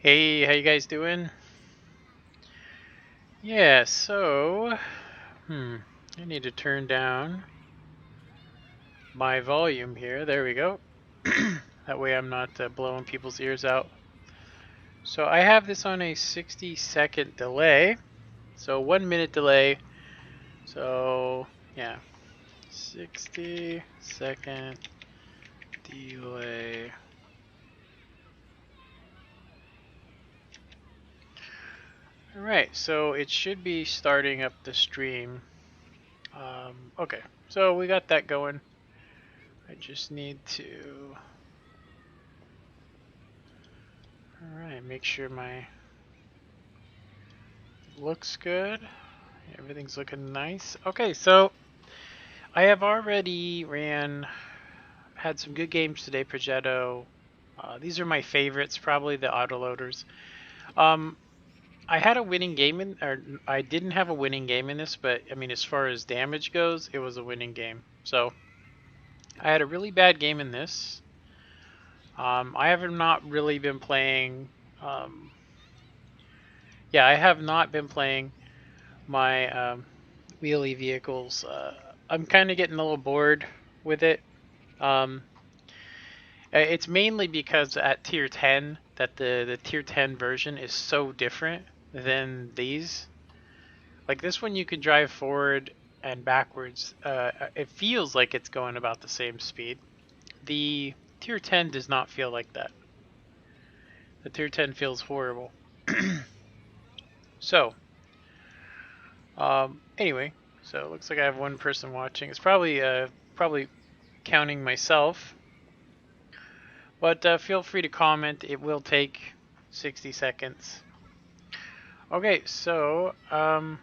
Hey, how you guys doing? Yeah, I need to turn down my volume here. There we go. That way I'm not blowing people's ears out. So I have this on a 60-second delay. So 1 minute delay. So, yeah, 60-second delay. Alright, so it should be starting up the stream. Okay, so we got that going. I just need to Alright, make sure my looks good. Everything's looking nice. Okay, so I have already had some good games today, Progetto. These are my favorites, probably the autoloaders. Um, I had a winning game or I didn't have a winning game in this, but I mean, as far as damage goes, it was a winning game. So I had a really bad game in this. I have not really been playing. Um, yeah, I have not been playing my wheelie vehicles. I'm kind of getting a little bored with it. Um, it's mainly because at tier 10 that the tier 10 version is so different than these. Like this one, you can drive forward and backwards. It feels like it's going about the same speed. The tier 10 does not feel like that. The tier 10 feels horrible. So, anyway, so it looks like I have one person watching. It's probably counting myself. But feel free to comment. It will take 60 seconds. Okay, so I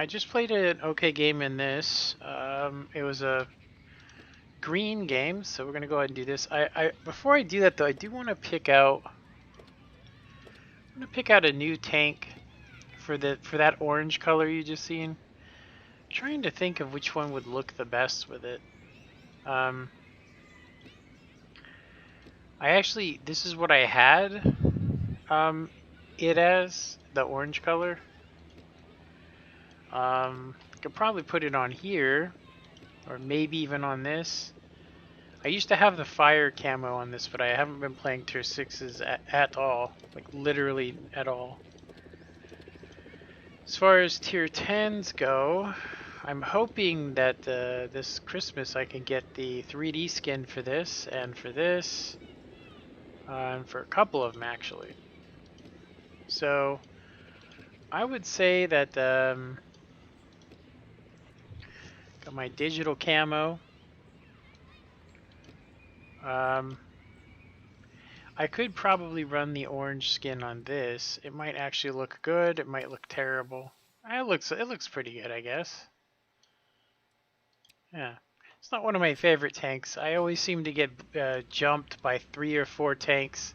just played an okay game in this. It was a green game, so we're gonna go ahead and do this. Before I do that though, I do want to pick out. I'm gonna pick out a new tank for that orange color you just seen. I'm trying to think of which one would look the best with it. Um, this is what I had. It as the orange color. Could probably put it on here, or maybe even on this. I used to have the fire camo on this, but I haven't been playing tier 6s at all. Like, literally at all. As far as tier 10s go, I'm hoping that this Christmas I can get the 3D skin for this, and for this, and for a couple of them actually. So, I would say that got my digital camo. I could probably run the orange skin on this. It might actually look good. It might look terrible. It looks pretty good, I guess. Yeah. It's not one of my favorite tanks. I always seem to get jumped by 3 or 4 tanks.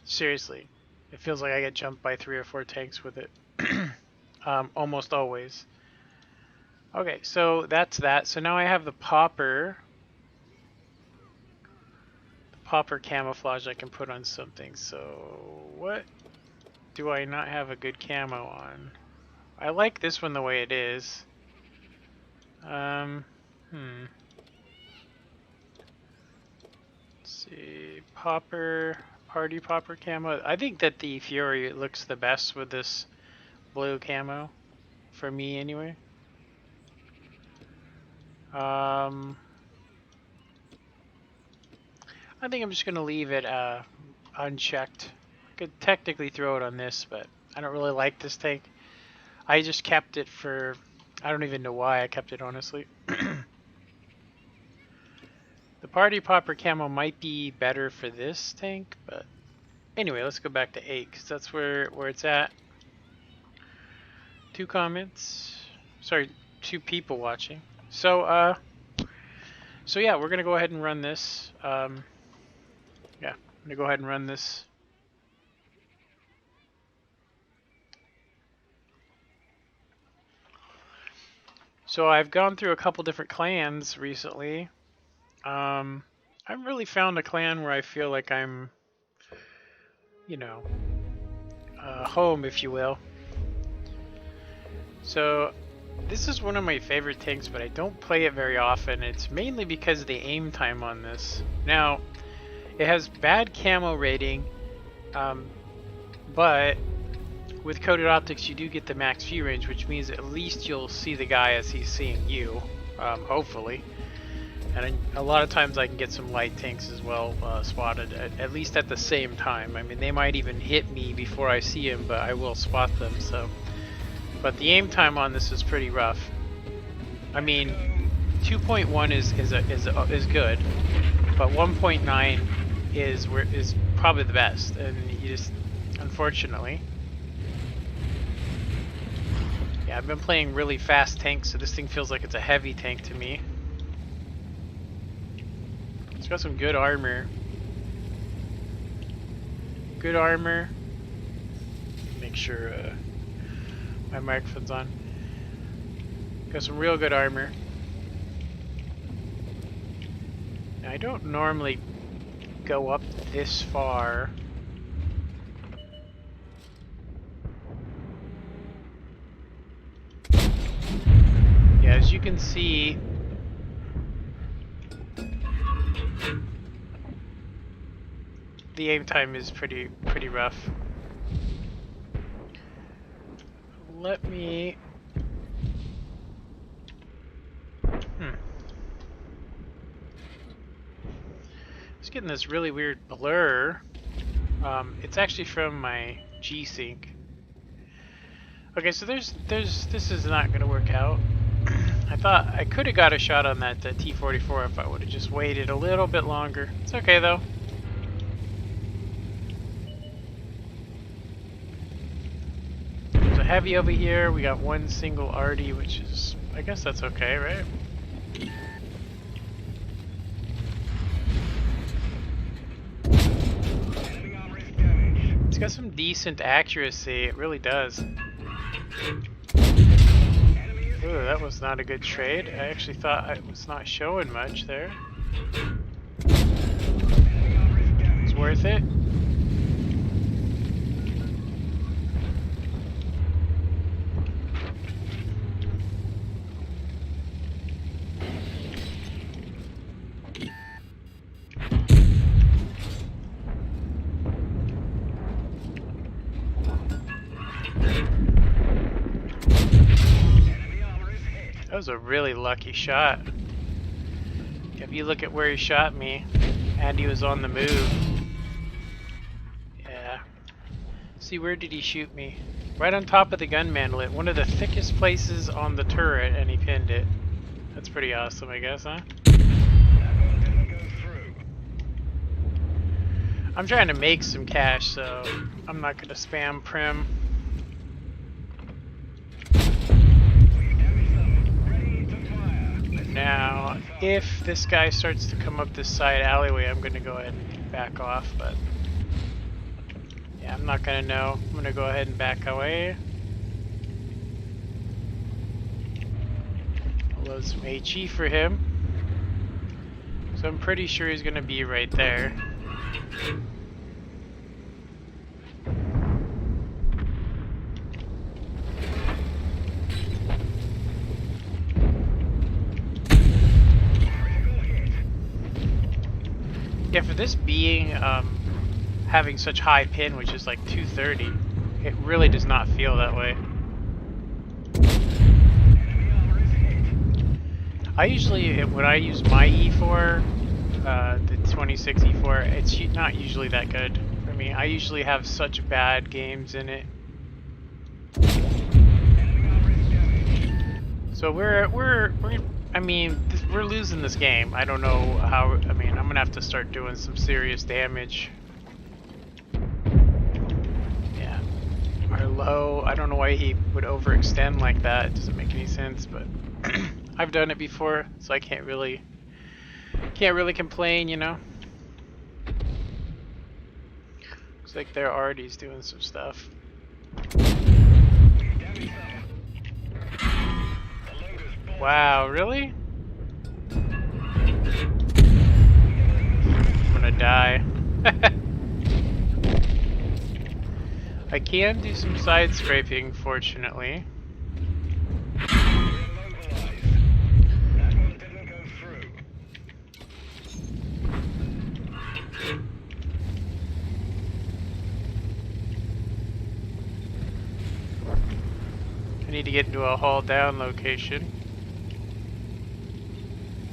Seriously. It feels like I get jumped by 3 or 4 tanks with it. Almost always. Okay, so that's that. So now I have the popper. Popper camouflage I can put on something. So what do I not have a good camo on? I like this one the way it is. Let's see, party popper camo. I think that the Fury looks the best with this blue camo, for me anyway. I think I'm just gonna leave it unchecked. I could technically throw it on this, but I don't really like this tank. I just kept it for, I don't even know why I kept it, honestly. The party popper camo might be better for this tank, but anyway, let's go back to 8 because that's where it's at. 2 comments. Sorry, 2 people watching. So yeah, we're gonna go ahead and run this. Yeah, I'm gonna go ahead and run this. So I've gone through a couple different clans recently. I've really found a clan where I feel like I'm you know, home, if you will. So this is one of my favorite tanks, but I don't play it very often. It's mainly because of the aim time on this. Now, it has bad camo rating, but with coated optics you do get the max view range, which means at least you'll see the guy as he's seeing you, hopefully. And a lot of times I can get some light tanks as well spotted, at least at the same time. I mean, they might even hit me before I see him, but I will spot them. So, but the aim time on this is pretty rough. I mean, 2.1 is good, but 1.9 is probably the best, and you just, unfortunately. Yeah, I've been playing really fast tanks, so this thing feels like it's a heavy tank to me. It's got some good armor. Good armor. Make sure my microphone's on. Got some real good armor. Now, I don't normally go up this far. Yeah, as you can see, the aim time is pretty rough. Let me Just getting this really weird blur. It's actually from my G-Sync. Okay, so this is not gonna work out. I thought I could have got a shot on that T-44 if I would have just waited a little bit longer. It's okay though. There's a heavy over here. We got one single arty, which is, I guess that's okay, right? It's got some decent accuracy. It really does. Ooh, that was not a good trade. I actually thought I was not showing much there. It's worth it. That was a really lucky shot. If you look at where he shot me, and he was on the move. Yeah. See, where did he shoot me? Right on top of the gun mantle, one of the thickest places on the turret, and he pinned it. That's pretty awesome, I guess, huh? I'm trying to make some cash, so I'm not gonna spam prim. Now, if this guy starts to come up this side alleyway, I'm going to go ahead and back off, but yeah, I'm not going to know. I'm going to go ahead and back away. I'll load some HE for him. So I'm pretty sure he's going to be right there. Yeah, for this being having such high pin, which is like 230, it really does not feel that way. I usually, when I use my E4, the 26 E4, it's not usually that good for me. I usually have such bad games in it. So we're losing this game. I don't know how. I mean, I'm gonna have to start doing some serious damage. Yeah, our low. I don't know why he would overextend like that. It doesn't make any sense, but I've done it before, so I can't really complain, you know. Looks like their arty's doing some stuff. Wow, really? I'm gonna die. I can do some side scraping, fortunately. I need to get into a hull down location.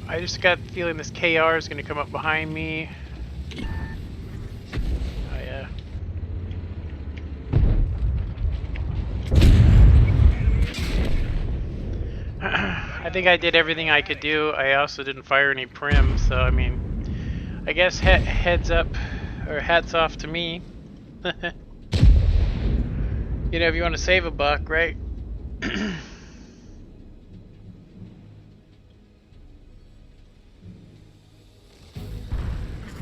I just got the feeling this KR is going to come up behind me. Oh yeah. I think I did everything I could do. I also didn't fire any prim, so I mean, I guess heads up, or hats off to me. You know, if you want to save a buck, right?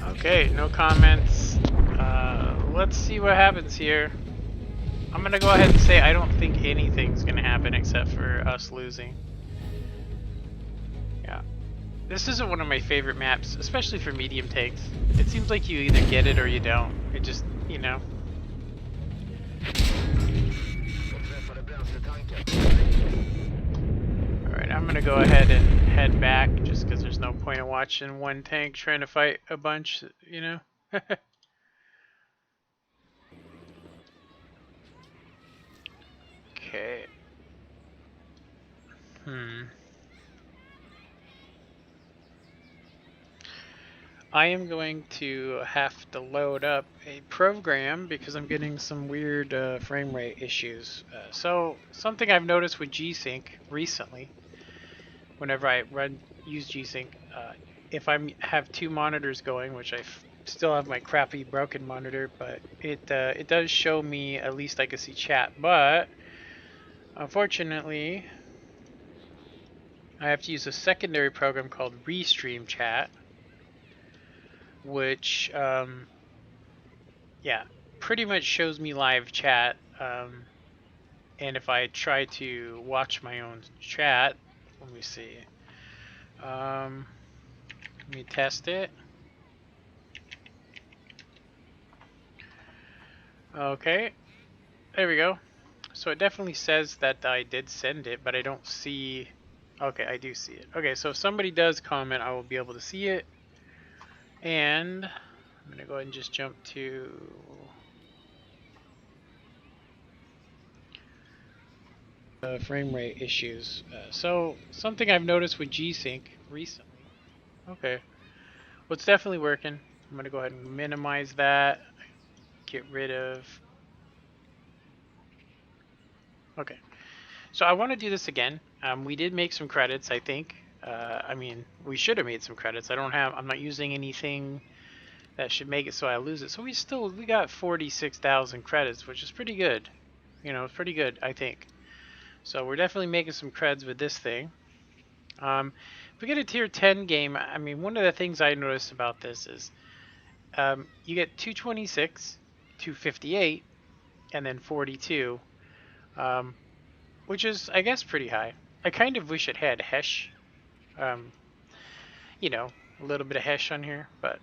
Okay, no comments. Let's see what happens here. I'm gonna go ahead and say I don't think anything's gonna happen except for us losing. Yeah. This isn't one of my favorite maps, especially for medium tanks. It seems like you either get it or you don't. It just, you know. Alright, I'm gonna go ahead and head back just because there's no point in watching one tank trying to fight a bunch, you know? Okay. I am going to have to load up a program because I'm getting some weird frame rate issues. So something I've noticed with G-Sync recently, whenever I use G-Sync, if I have two monitors going, which I still have my crappy broken monitor, but it does show me, at least I can see chat. But unfortunately, I have to use a secondary program called Restream Chat, which yeah, pretty much shows me live chat. And if I try to watch my own chat, let me see. Let me test it. Okay, there we go. So it definitely says that I did send it, but I don't see. Okay, I do see it. Okay, so if somebody does comment, I will be able to see it. And I'm gonna go ahead and just jump to frame rate issues. So something I've noticed with G-Sync recently. Okay, well, it's definitely working. I'm gonna go ahead and minimize that. Get rid of. Okay, so I want to do this again. We did make some credits, I think. I mean, we should have made some credits. I'm not using anything that should make it so I lose it. So we got 46,000 credits, which is pretty good. You know, it's pretty good, I think. So we're definitely making some creds with this thing. If we get a tier 10 game, I mean, one of the things I noticed about this is you get 226, 258, and then 42, which is, I guess, pretty high. I kind of wish it had Hesh, you know, a little bit of Hesh on here, but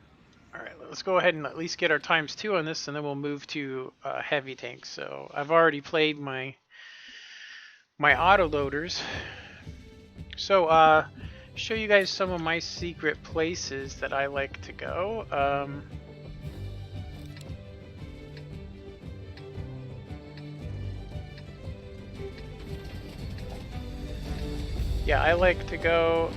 alright, let's go ahead and at least get our ×2 on this, and then we'll move to heavy tanks. So I've already played my autoloaders. So show you guys some of my secret places that I like to go. Yeah, I like to go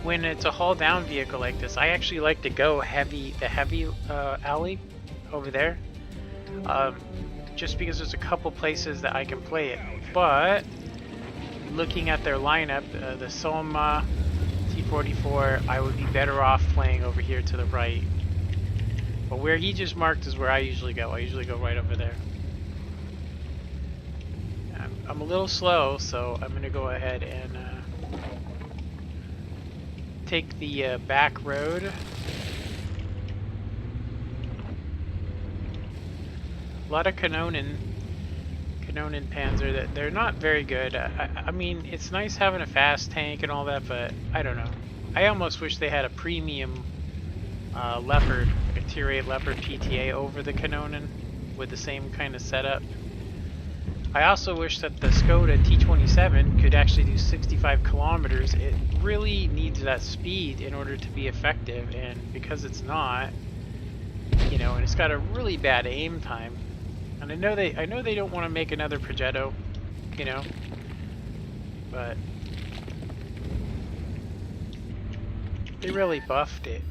when it's a haul down vehicle like this, I actually like to go the heavy alley over there, just because there's a couple places that I can play it. But looking at their lineup, the Soma T44, I would be better off playing over here to the right. But where he just marked is where I usually go. I usually go right over there. I'm a little slow, so I'm gonna go ahead and take the back road. A lot of Kanonen Kanonen Panzer, that they're not very good. I mean, it's nice having a fast tank and all that, but I don't know. I almost wish they had a premium Leopard, like a Tier 8 Leopard PTA over the Kanonen with the same kind of setup. I also wish that the Skoda T27 could actually do 65 kilometers. It really needs that speed in order to be effective, and because it's not, you know, and it's got a really bad aim time. And I know they don't want to make another Progetto, you know, but they really buffed it.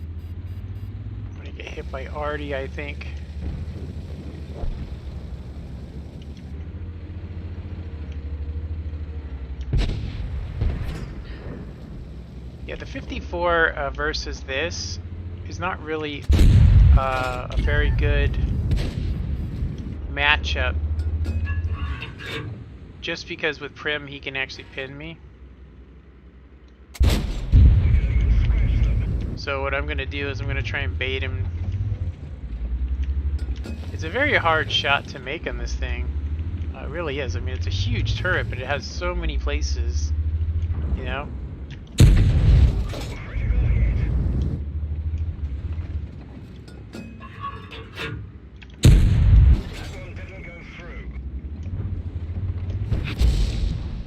I'm gonna get hit by Artie, I think. Yeah, the 54 versus this is not really a very good matchup, just because with Prim he can actually pin me. So what I'm gonna do is I'm gonna try and bait him. It's a very hard shot to make on this thing. It really is. I mean, it's a huge turret, but it has so many places, you know?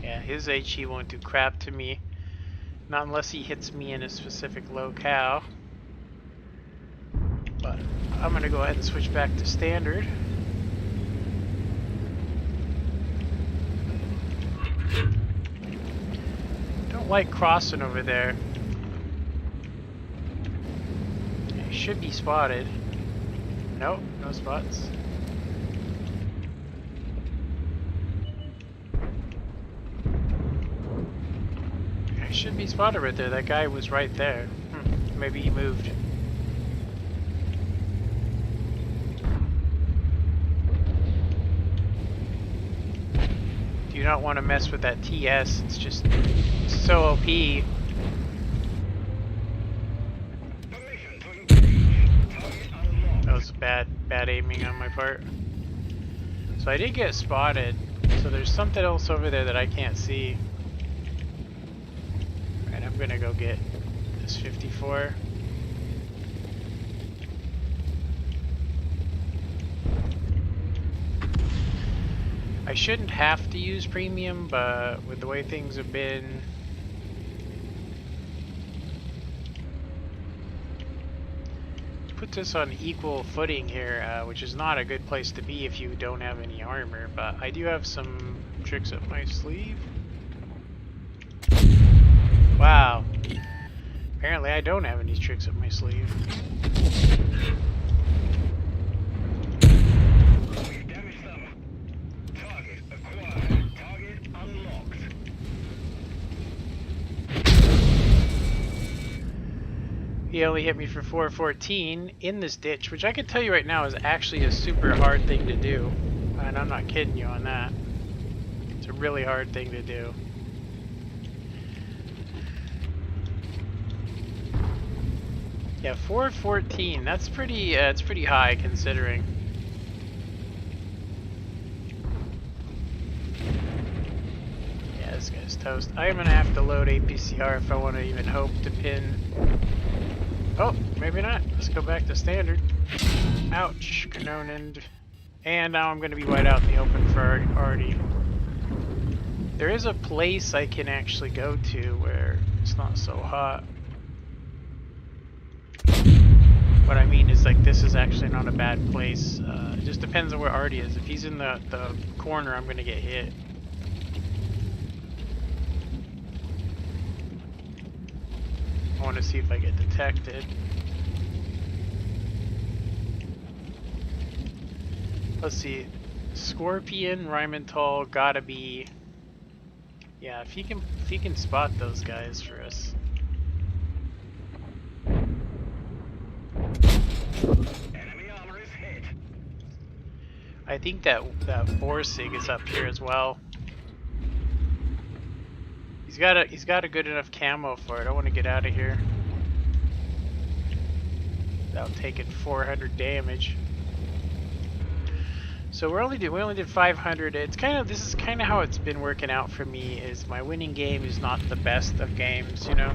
Yeah, his HE won't do crap to me. Not unless he hits me in a specific locale. But I'm gonna go ahead and switch back to standard. Don't like crossing over there. He should be spotted. Nope, no spots. I should be spotted right there. That guy was right there. Maybe he moved. Do not want to mess with that TS. It's just so OP. That was bad aiming on my part. So I did get spotted. So there's something else over there that I can't see. Alright, I'm gonna go get this 54. I shouldn't have to use premium, but with the way things have been, puts us on equal footing here, which is not a good place to be if you don't have any armor, but I do have some tricks up my sleeve. Wow. Apparently I don't have any tricks up my sleeve. He only hit me for 414 in this ditch, which I can tell you right now is actually a super hard thing to do. And I'm not kidding you on that. It's a really hard thing to do. Yeah, 414, that's pretty, it's pretty high considering. Yeah, this guy's toast. I am gonna have to load APCR if I want to even hope to pin. Oh, maybe not. Let's go back to standard. Ouch, Kanonen. And now I'm going to be wide out in the open for Artie. There is a place I can actually go to where it's not so hot. What I mean is, like, this is actually not a bad place. It just depends on where Artie is. If he's in the corner, I'm going to get hit. I want to see if I get detected. Let's see. Scorpion, Rymantal, gotta be. Yeah, if he can spot those guys for us. Enemy armor is hit. I think that Borsig is up here as well. He's got a good enough camo for it. I want to get out of here without taking 400 damage. So we only did 500. This is kind of how it's been working out for me. Is my winning game is not the best of games, you know.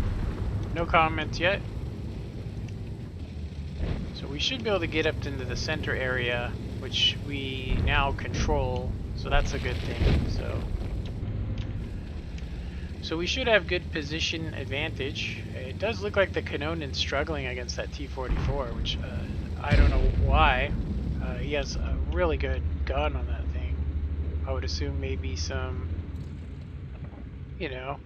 No comments yet. So we should be able to get up into the center area, which we now control. So that's a good thing. So we should have good position advantage. It does look like the Kanonan's struggling against that T-44, which I don't know why. He has a really good gun on that thing. I would assume maybe some, you know.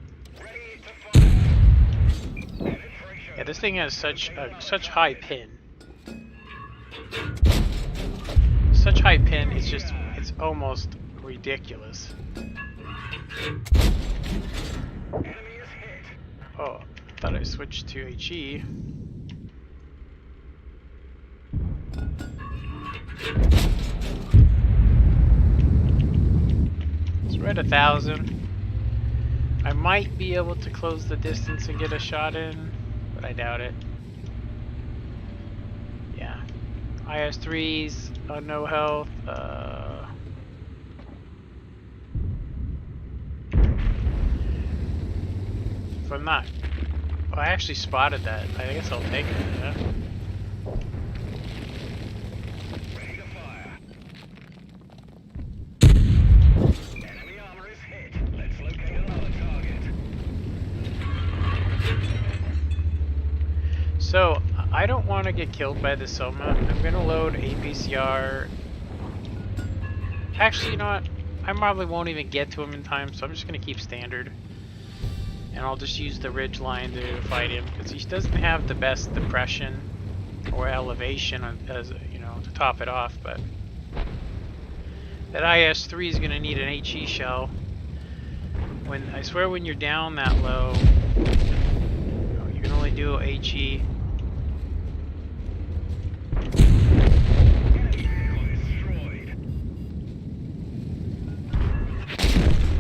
Yeah, this thing has such high pin. Such high pin, it's almost ridiculous. Oh, thought I switched to HE. So we're at 1,000. I might be able to close the distance and get a shot in, but I doubt it. Yeah. IS-3s on no health. If I'm not... Oh, I actually spotted that. I guess I'll take it, yeah. Ready to fire. Enemy armor is hit. Let's locate another target. So, I don't want to get killed by the Soma. I'm going to load APCR. Actually, you know what? I probably won't even get to him in time, so I'm just going to keep standard. And I'll just use the ridge line to fight him, because he doesn't have the best depression or elevation, as you know, to top it off. But that IS-3 is going to need an HE shell. I swear, when you're down that low, you can only do HE.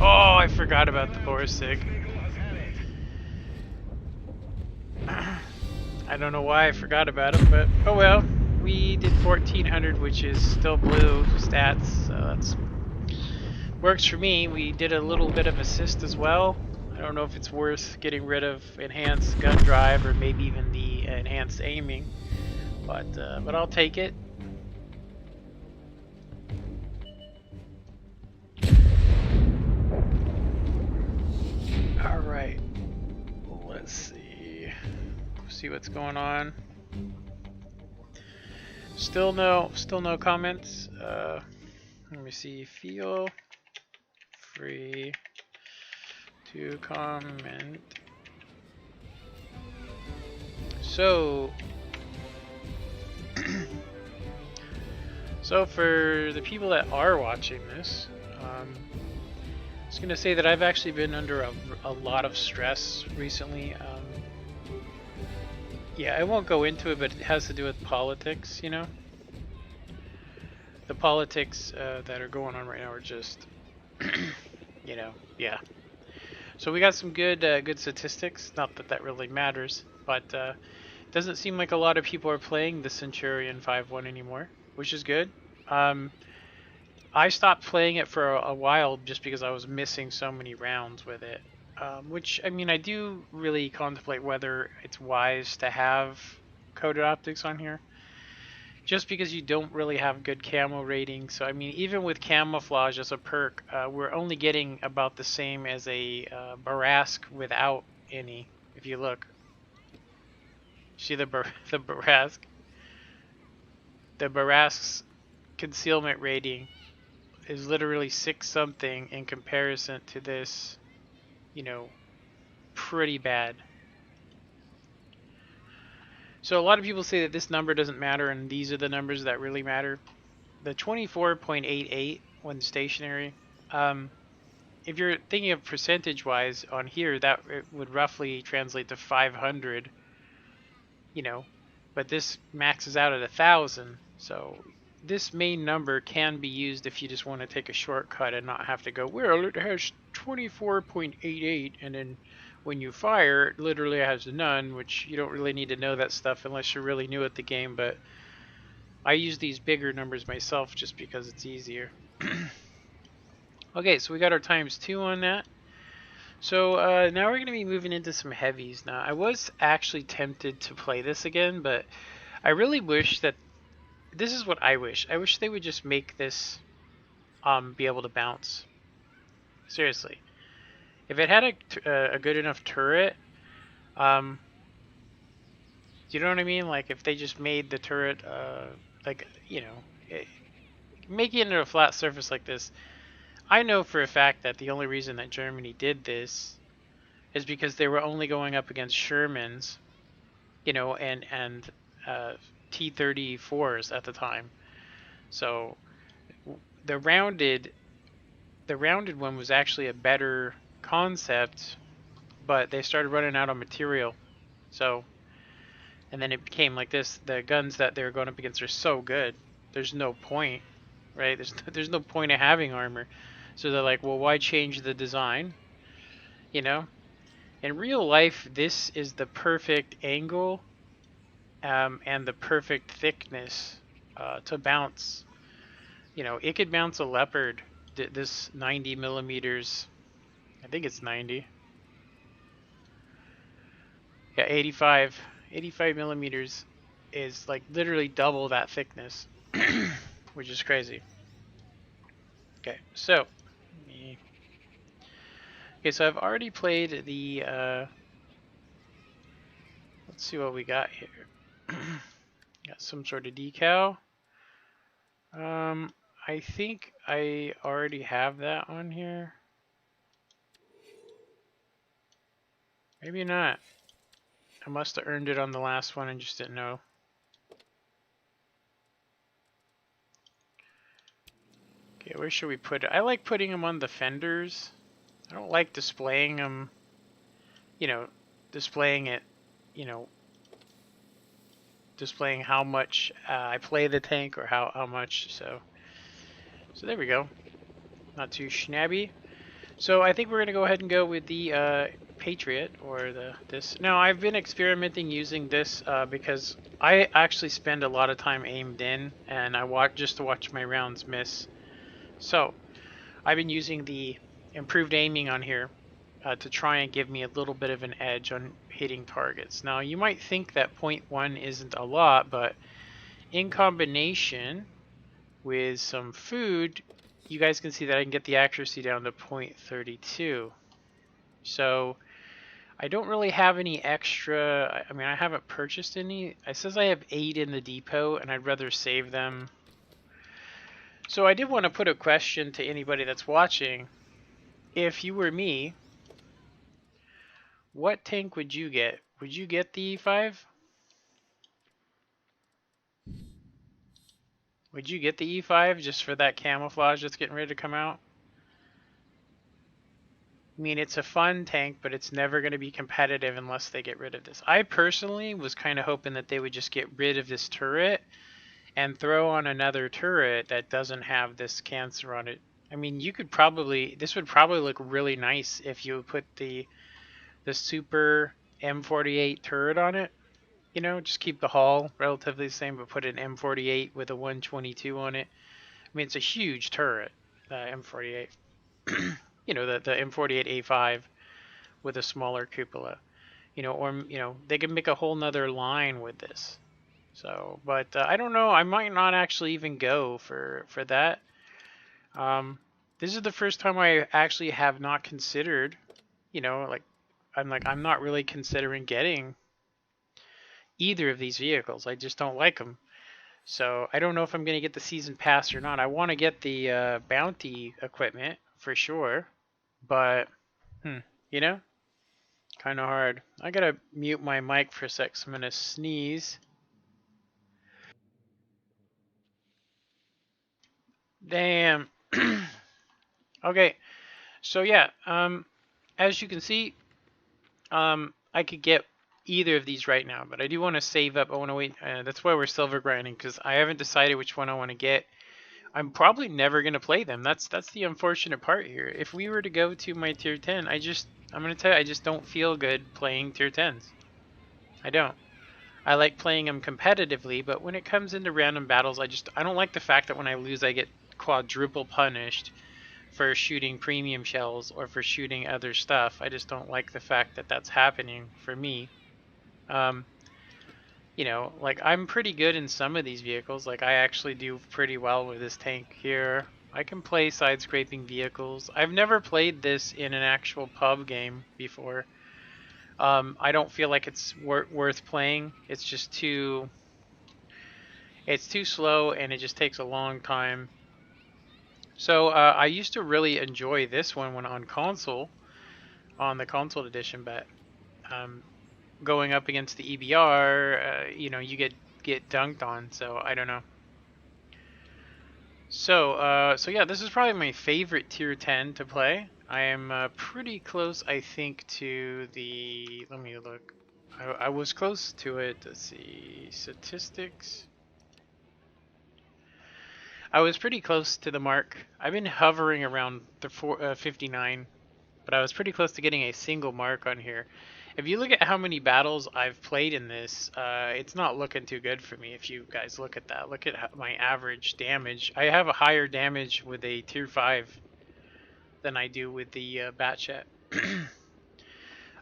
Oh, I forgot about the Borsig. I don't know why I forgot about him, but oh well. We did 1,400, which is still blue stats, so that's works for me. We did a little bit of assist as well. I don't know if it's worth getting rid of enhanced gun drive or maybe even the enhanced aiming, but I'll take it. All right, let's see what's going on. Still no comments. Let me see. Feel free to comment. So, so for the people that are watching this, I was gonna say that I've actually been under a lot of stress recently. Yeah, I won't go into it, but it has to do with politics, you know? The politics that are going on right now are just, you know, yeah. So we got some good statistics. Not that that really matters, but it doesn't seem like a lot of people are playing the Centurion 5.1 anymore, which is good. I stopped playing it for a while just because I was missing so many rounds with it. Which, I mean, I do really contemplate whether it's wise to have coded optics on here. Just because you don't really have good camo ratings. So, I mean, even with camouflage as a perk, we're only getting about the same as a Barask without any, if you look. See the Barask? The Barask's concealment rating is literally 6 something in comparison to this, you know, pretty bad. So a lot of people say that this number doesn't matter, and these are the numbers that really matter. The 24.88 when stationary, if you're thinking of percentage-wise on here, that would roughly translate to 500, you know, but this maxes out at 1,000. So this main number can be used if you just want to take a shortcut and not have to go, well, it has 24.88, and then when you fire, it literally has none, which you don't really need to know that stuff unless you're really new at the game. But I use these bigger numbers myself just because it's easier. Okay, so we got our ×2 on that. So now we're going to be moving into some heavies. Now, I was actually tempted to play this again, but I really wish that, this is what I wish. I wish they would just make this be able to bounce. Seriously. If it had a good enough turret, um, you know what I mean? Like if they just made the turret, like, you know, making it into a flat surface like this. I know for a fact that the only reason that Germany did this is because they were only going up against Shermans, you know, and T-34s at the time. So the rounded one was actually a better concept, but they started running out of material. So, and then it became like this. The guns that they were going up against are so good. There's no point, right? There's no point of having armor. So they're like, well, why change the design? You know, in real life, this is the perfect angle and the perfect thickness to bounce. You know, it could bounce a Leopard. This 90 millimeters, I think it's 90. Yeah, 85 millimeters is like literally double that thickness, which is crazy. Okay, so so I've already played the. Let's see what we got here. Got some sort of decal. I think I already have that on here. Maybe not. I must have earned it on the last one and just didn't know. Okay, where should we put it? I like putting them on the fenders. I don't like displaying them, you know, displaying it, you know, displaying how much I play the tank or how much. So there we go. Not too shabby. So I think we're gonna go ahead and go with the Patriot or this. Now I've been experimenting using this because I actually spend a lot of time aimed in, and I watch just to watch my rounds miss. So I've been using the improved aiming on here to try and give me a little bit of an edge on hitting targets. Now you might think that 0.1 isn't a lot, but in combination with some food, you guys can see that I can get the accuracy down to 0.32. So I don't really have any extra. I mean, I haven't purchased any. It says I have 8 in the depot, and I'd rather save them. So I did want to put a question to anybody that's watching. If you were me, what tank would you get? Would you get the E5? Would you get the E5 just for that camouflage that's getting ready to come out? I mean, it's a fun tank, but it's never going to be competitive unless they get rid of this. I personally was kind of hoping that they would just get rid of this turret and throw on another turret that doesn't have this cancer on it. I mean, you could probably, this would probably look really nice if you put the super M48 turret on it. You know, just keep the hull relatively the same, but put an M48 with a 122 on it. I mean, it's a huge turret, M48. You know, the M48A5 with a smaller cupola. You know, or, you know, they could make a whole nother line with this. So, but I don't know. I might not actually even go for that. This is the first time I actually have not considered, you know, like I'm not really considering getting either of these vehicles. I just don't like them. So I don't know if I'm going to get the season pass or not. I want to get the bounty equipment for sure, but you know, kind of hard. I gotta mute my mic for a sec. So I'm gonna sneeze. Damn. Okay. So yeah. As you can see, I could get either of these right now, but I do want to save up. I want to wait. That's why we're silver grinding, because I haven't decided which one I want to get. I'm probably never gonna play them. That's the unfortunate part here. If we were to go to my tier 10, I'm gonna tell you, I just don't feel good playing tier 10s. I don't. I like playing them competitively, but when it comes into random battles, I don't like the fact that when I lose, I get quadruple punished for shooting premium shells or for shooting other stuff. I just don't like the fact that that's happening for me. Um, like I'm pretty good in some of these vehicles. Like I actually do pretty well with this tank here. I can play side scraping vehicles. I've never played this in an actual pub game before. I don't feel like it's worth playing. It's too slow and it just takes a long time. So I used to really enjoy this one when on console, on the console edition, but um, going up against the EBR, you get dunked on. So I don't know. So yeah, this is probably my favorite tier 10 to play. I am pretty close, I think, to the. Let me look. I was close to it. Let's see statistics. I was pretty close to the mark. I've been hovering around the 59, but I was pretty close to getting a single mark on here. If you look at how many battles I've played in this, it's not looking too good for me. If you guys look at that, look at my average damage. I have a higher damage with a tier 5 than I do with the Batchat.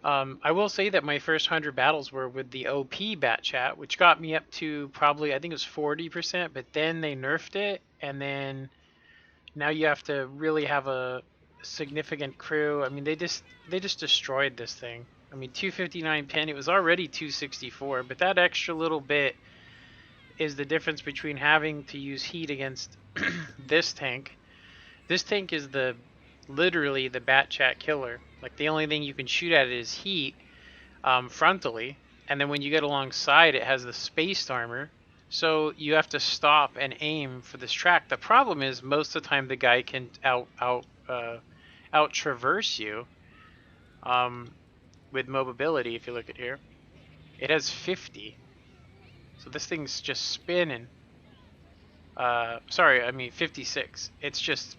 I will say that my first 100 battles were with the OP Batchat, which got me up to probably, I think it was 40%, but then they nerfed it, and then now you have to really have a significant crew. I mean, they just destroyed this thing. I mean, 259 pin, it was already 264, but that extra little bit is the difference between having to use heat against this tank. This tank is literally the Batchat killer. Like, the only thing you can shoot at it is heat frontally, and then when you get alongside, it has the spaced armor. So you have to stop and aim for this track. The problem is most of the time the guy can out traverse you with mobility. If you look at here, it has 50. So this thing's just spinning. Sorry, I mean 56. It's just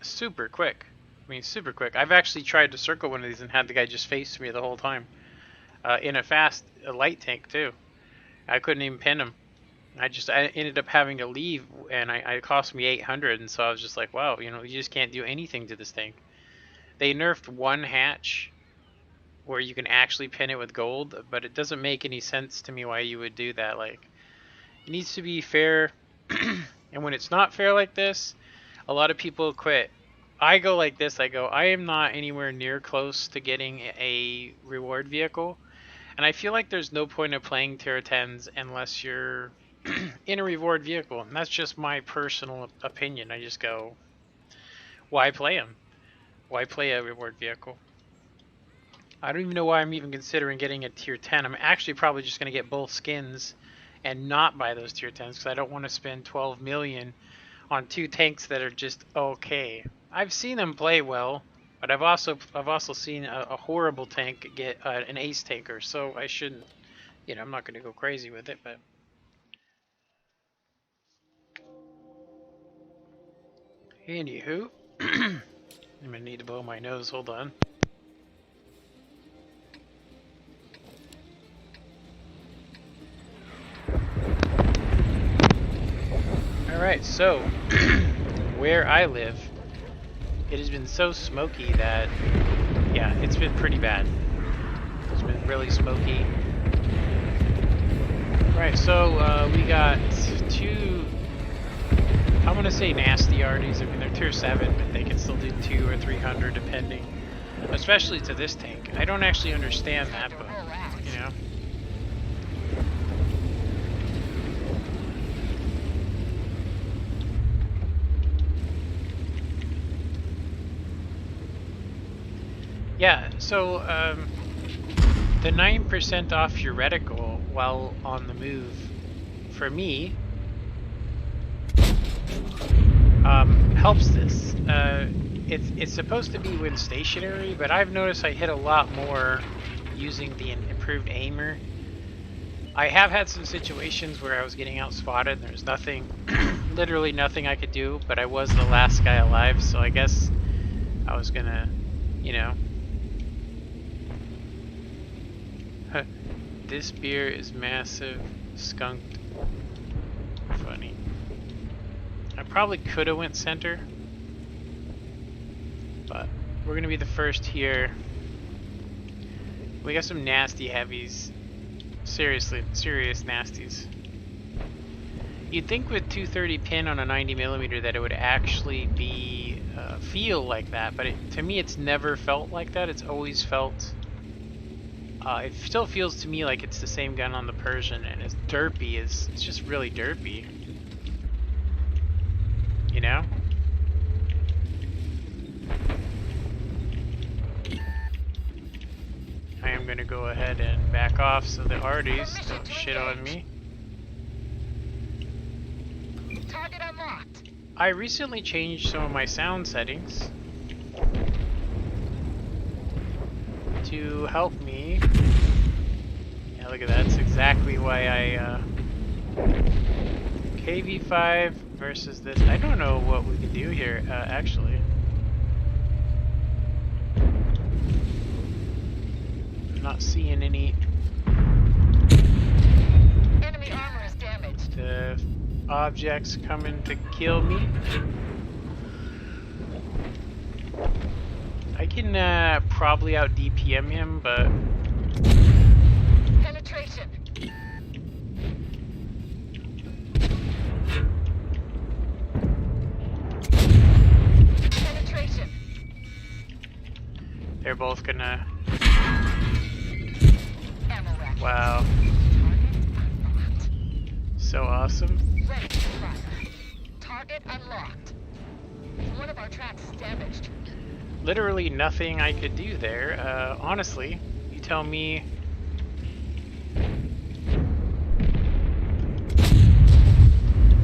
super quick. I mean super quick. I've actually tried to circle one of these and had the guy just face me the whole time. In a light tank too. I couldn't even pin him. I ended up having to leave, and it cost me 800, and so I was just like, wow, you just can't do anything to this thing. They nerfed one hatch where you can actually pin it with gold, but it doesn't make any sense to me why you would do that. Like, it needs to be fair, and when it's not fair like this, a lot of people quit. I go like this, I am not anywhere near close to getting a reward vehicle, and I feel like there's no point of playing tier 10s unless you're in a reward vehicle, and that's just my personal opinion. I just go, why play them? Why play a reward vehicle? I don't even know why I'm even considering getting a tier 10. I'm actually probably just going to get both skins and not buy those tier 10s because I don't want to spend 12 million on two tanks that are just okay. I've seen them play well, but I've also seen a horrible tank get an ace tanker, so I shouldn't, I'm not going to go crazy with it, but anywho, I'm gonna need to blow my nose. Hold on. Alright, so where I live, it has been so smoky that, yeah, it's been pretty bad. It's been really smoky. Right, so we got two, I'm gonna say nasty arties. I mean, they're tier 7, but they can still do 200 or 300 depending. Especially to this tank. I don't actually understand that, but, Yeah, so the 9% off your reticle while on the move, for me, helps this. It's supposed to be when stationary, but I've noticed I hit a lot more using the improved aimer. I have had some situations where I was getting outspotted and there's nothing, literally nothing I could do, but I was the last guy alive, so I guess I was gonna, This beer is massive, skunked, funny. I probably could have went center, but we're gonna be the first here. We got some nasty heavies. Seriously, serious nasties. You'd think with 230 pin on a 90mm that it would actually be feel like that, but to me it's never felt like that. It's always felt. It still feels to me like it's the same gun on the Persian, and it's derpy. It's just really derpy. You know? I am gonna go ahead and back off so the Arties don't shit on me. Target unlocked. I recently changed some of my sound settings to help me. Yeah, look at that. That's exactly why I KV5 versus this. I don't know what we can do here, actually. I'm not seeing any. Enemy armor is damaged. Objects coming to kill me. I can probably out DPM him, but Penetration. Penetration. they're both gonna. Ammo rack. Wow, Target unlocked. so awesome. Ready to fire. Target unlocked. One of our tracks is damaged. Literally nothing I could do there. Honestly, you tell me.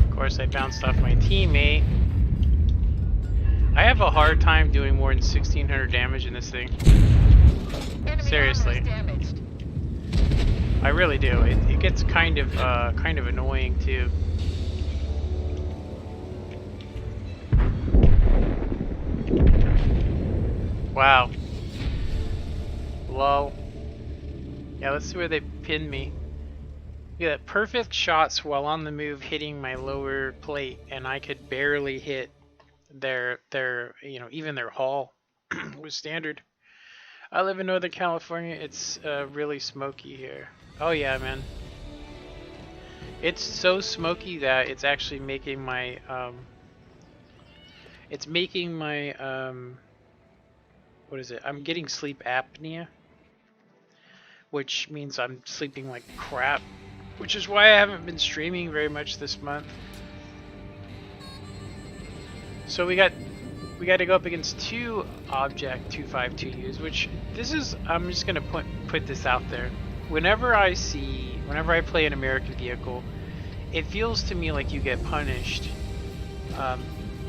Of course, I bounced off my teammate. I have a hard time doing more than 1600 damage in this thing. Enemy Seriously. armor is damaged. I really do. It gets kind of annoying too. Wow. Low. Yeah, let's see where they pinned me. Look at that, perfect shots while on the move hitting my lower plate, and I could barely hit their even their hull was standard. I live in Northern California. It's really smoky here. Oh yeah, man. It's so smoky that it's actually making my what is it? I'm getting sleep apnea, which means I'm sleeping like crap, which is why I haven't been streaming very much this month. So we got to go up against two Object 252Us, which this is, I'm just gonna put this out there. Whenever I play an American vehicle, it feels to me like you get punished.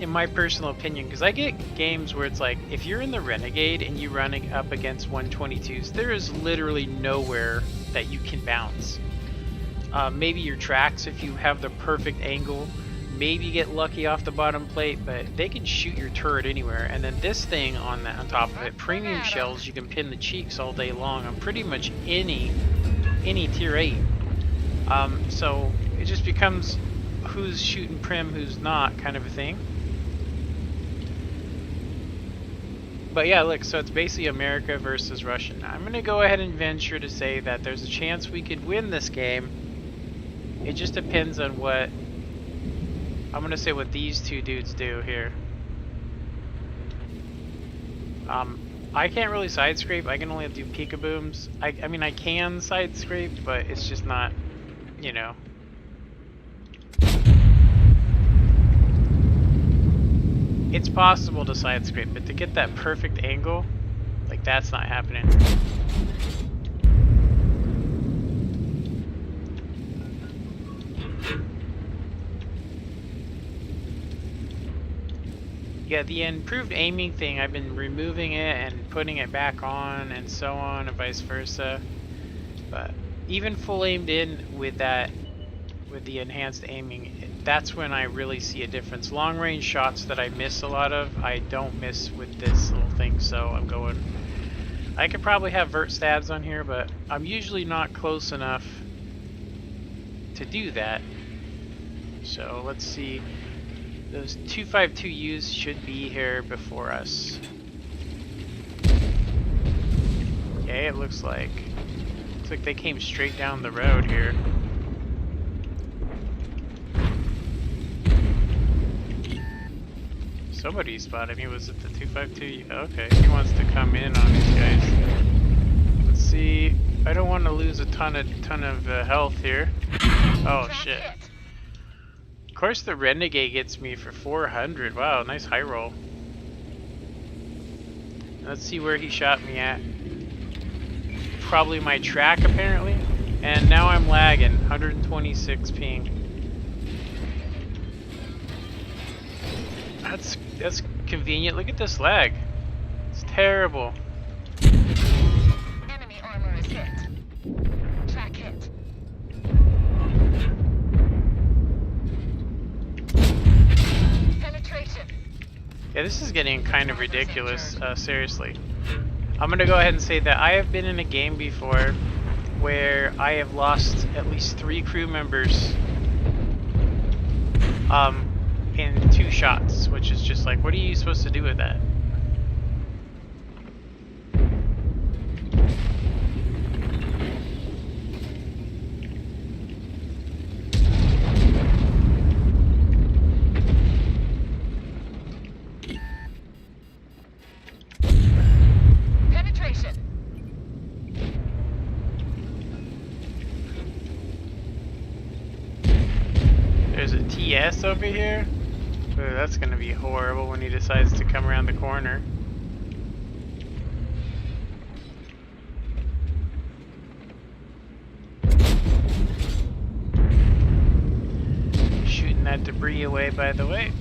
In my personal opinion, because I get games where it's like, if you're in the Renegade and you running up against 122s, there is literally nowhere that you can bounce. Maybe your tracks, if you have the perfect angle, maybe you get lucky off the bottom plate, but they can shoot your turret anywhere. And then this thing on top of it, premium shells, you can pin the cheeks all day long on pretty much any tier 8. So it just becomes who's shooting prim, who's not, kind of a thing. But yeah, look, so it's basically America versus Russian. I'm going to go ahead and venture to say that there's a chance we could win this game. It just depends on what, I'm going to say what these two dudes do here. I can't really side scrape. I can only do peekabooms. I mean, I can side scrape, but it's just not, you know. It's possible to side scrape, but to get that perfect angle, like that's not happening. Yeah, the improved aiming thing, I've been removing it and putting it back on and so on and vice versa. But even full aimed in with that, with the enhanced aiming, that's when I really see a difference. Long range shots that I miss a lot of, I don't miss with this little thing, so I'm going I could probably have vert stabs on here, but I'm usually not close enough to do that. So let's see. Those 252Us should be here before us. Okay, it looks like they came straight down the road here. Somebody spotted me. Was it the 252? Okay, he wants to come in on these guys. Let's see. I don't want to lose a ton of health here. Oh shit! Of course, the Renegade gets me for 400. Wow, nice high roll. Let's see where he shot me at. Probably my track apparently. And now I'm lagging. 126 ping. That's convenient. Look at this lag. It's terrible. Enemy armor is hit. Track hit. Penetration. Yeah, this is getting kind of ridiculous, seriously. I'm gonna go ahead and say that I have been in a game before where I have lost at least 3 crew members in 2 shots, which is just like, what are you supposed to do with that? Penetration. There's a TS over here. Ooh, that's gonna be horrible when he decides to come around the corner. Shooting that debris away, by the way.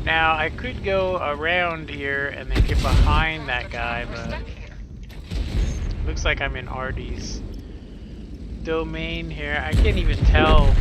Now, I could go around here and then get behind that guy, but looks like I'm in Artie's domain here. I can't even tell.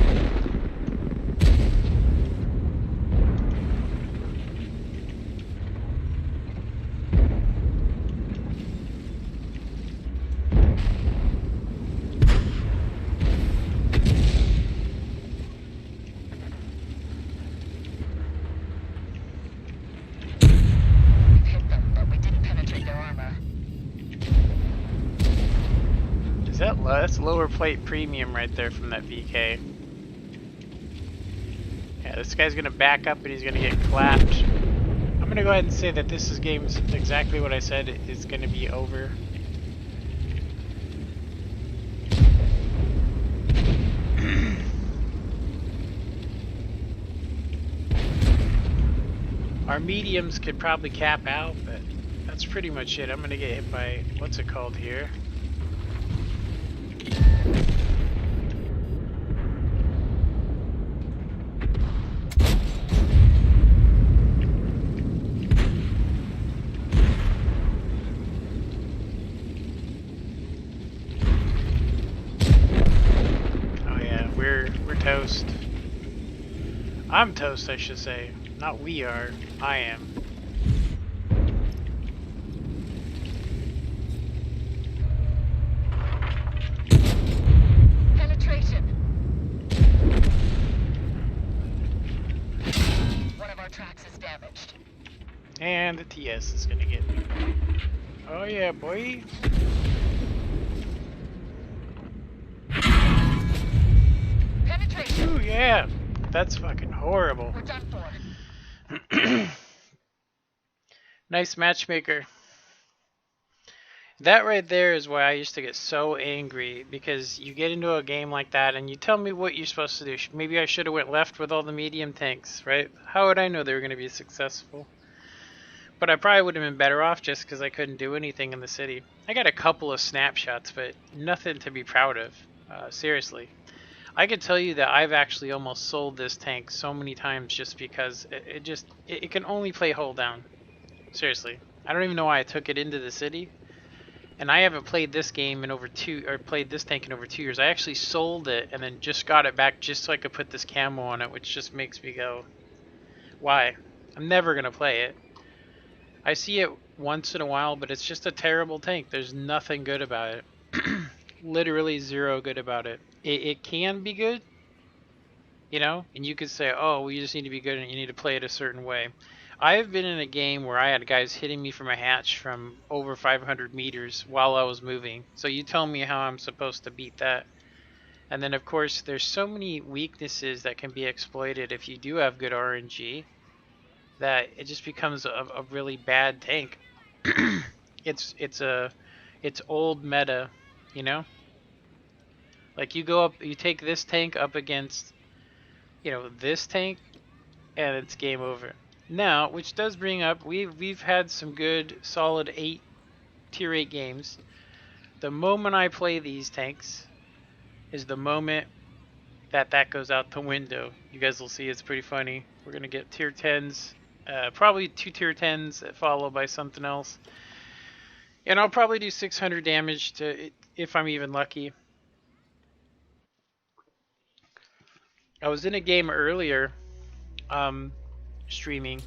That's lower plate premium right there from that VK. Yeah, this guy's gonna back up and he's gonna get clapped. I'm gonna go ahead and say that this is game's exactly what I said is gonna be over. Our mediums could probably cap out, but that's pretty much it. I'm gonna get hit by, what's it called here? Toast. I'm toast, I should say. Not we are. I am. Penetration. One of our tracks is damaged. And the TS is gonna get me. Oh yeah, boy. Ooh, yeah, that's fucking horrible. We're done for. Nice matchmaker. That right there is why I used to get so angry, because you get into a game like that and you tell me what you're supposed to do. Maybe I should have went left with all the medium tanks, right? How would I know they were going to be successful? But I probably would have been better off just because I couldn't do anything in the city. I got a couple of snapshots, but nothing to be proud of. Seriously. I could tell you that I've actually almost sold this tank so many times just because it can only play hold down. Seriously. I don't even know why I took it into the city. And I haven't played this game in played this tank in over 2 years. I actually sold it and then just got it back just so I could put this camo on it, which just makes me go, why? I'm never gonna play it. I see it once in a while, but it's just a terrible tank. There's nothing good about it. Literally zero good about it. It can be good, you know, and you could say, oh, well, you just need to be good and you need to play it a certain way. I've been in a game where I had guys hitting me from a hatch from over 500 meters while I was moving. So you tell me how I'm supposed to beat that. And then, of course, there's so many weaknesses that can be exploited if you do have good RNG that it just becomes a really bad tank. It's old meta, you know? Like you take this tank up against, you know, this tank, and it's game over. Now, which does bring up, we've had some good solid tier 8 games. The moment I play these tanks is the moment that goes out the window. You guys will see it's pretty funny. We're gonna get tier 10s, probably 2 tier 10s followed by something else. And I'll probably do 600 damage to it if I'm even lucky. I was in a game earlier, streaming,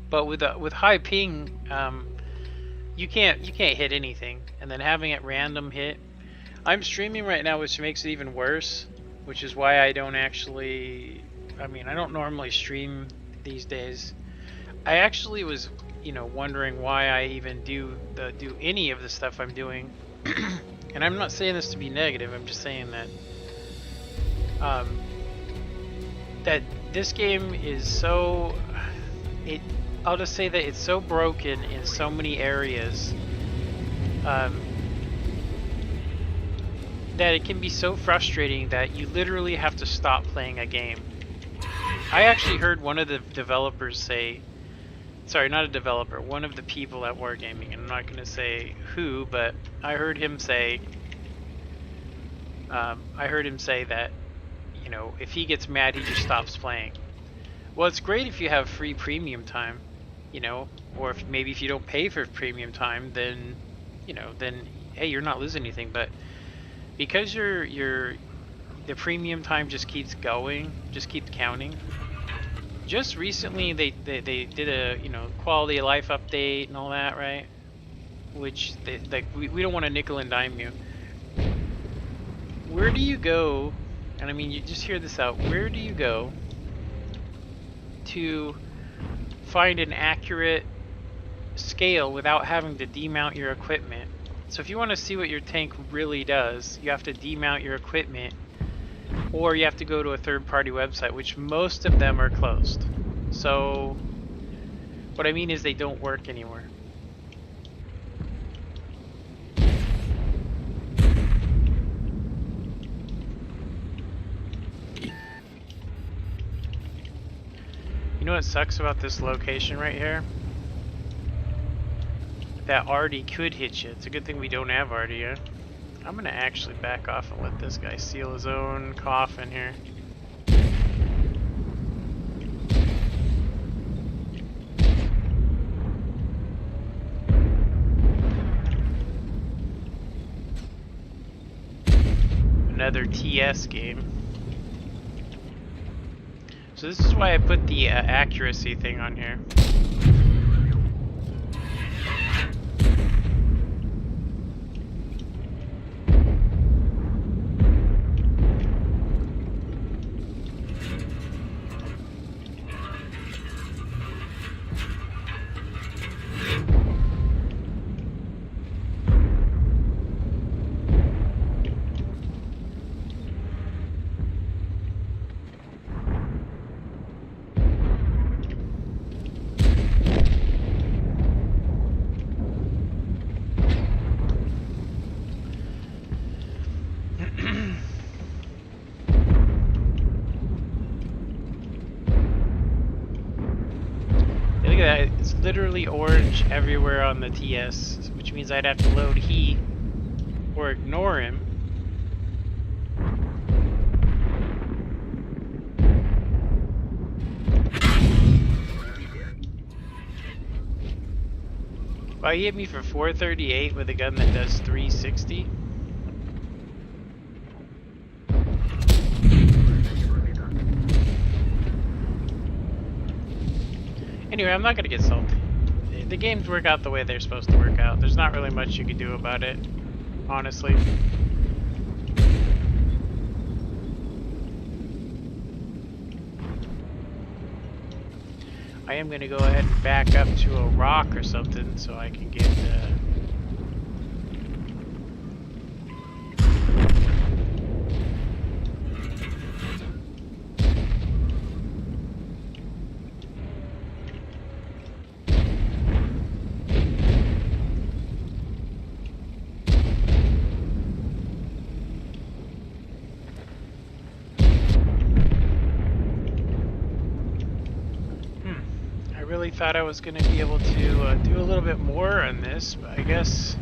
but with high ping, you can't hit anything, and then having it random hit. I'm streaming right now, which makes it even worse, which is why I don't actually. I mean, I don't normally stream these days. I actually was, you know, wondering why I even do any of the stuff I'm doing. And I'm not saying this to be negative. I'm just saying that that this game is so I'll just say that it's so broken in so many areas that it can be so frustrating that you literally have to stop playing a game. I actually heard one of the developers say, sorry, not a developer, one of the people at Wargaming, and I'm not going to say who, but I heard him say that, you know, if he gets mad, he just stops playing. Well, it's great if you have free premium time, you know, or maybe if you don't pay for premium time, then, you know, then hey, you're not losing anything. But because the premium time just keeps going, just keeps counting. Just recently, they did a, you know, quality of life update and all that, right? Which we don't want to nickel and dime you. Where do you go? And I mean, you just hear this out. Where do you go to find an accurate scale without having to demount your equipment? So if you want to see what your tank really does, you have to demount your equipment, or you have to go to a third-party website, which most of them are closed. So what I mean is they don't work anymore. You know what sucks about this location right here? That Artie could hit you. It's a good thing we don't have Artie yet. I'm gonna actually back off and let this guy seal his own coffin here. Another TS game. So this is why I put the accuracy thing on here. Look at that, it's literally orange everywhere on the TS, which means I'd have to load he or ignore him. Wow, he hit me for 438 with a gun that does 360. Anyway, I'm not gonna get salty. The games work out the way they're supposed to work out. There's not really much you can do about it, honestly. I am gonna go ahead and back up to a rock or something so I can get I really thought I was going to be able to do a little bit more on this, but I guess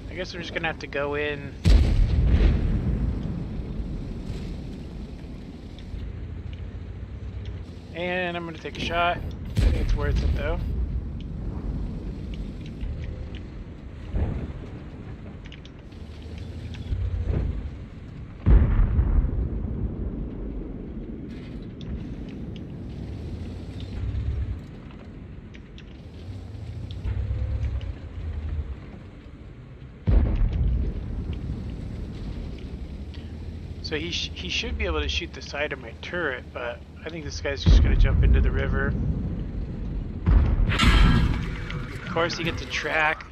I'm just going to have to go in. And I'm going to take a shot. I think it's worth it though. So he should be able to shoot the side of my turret, but I think this guy's just going to jump into the river. Of course he gets a track.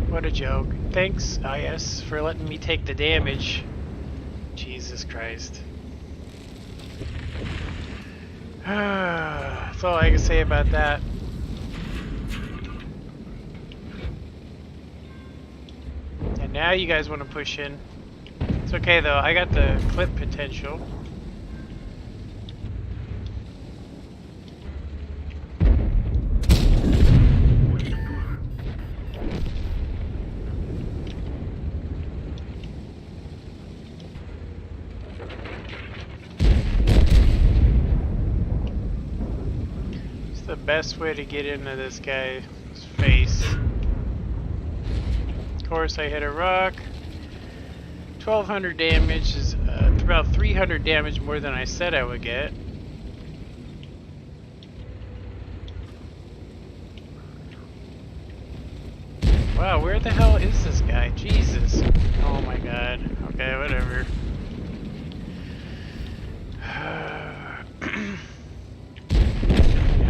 What a joke. Thanks, IS, for letting me take the damage. Jesus Christ. That's all I can say about that. And now you guys want to push in. It's okay though, I got the clip potential. It's the best way to get into this guy's face. Of course, I hit a rock. 1200 damage is about 300 damage more than I said I would get. Wow, where the hell is this guy? Jesus. Oh my god. Okay, whatever. I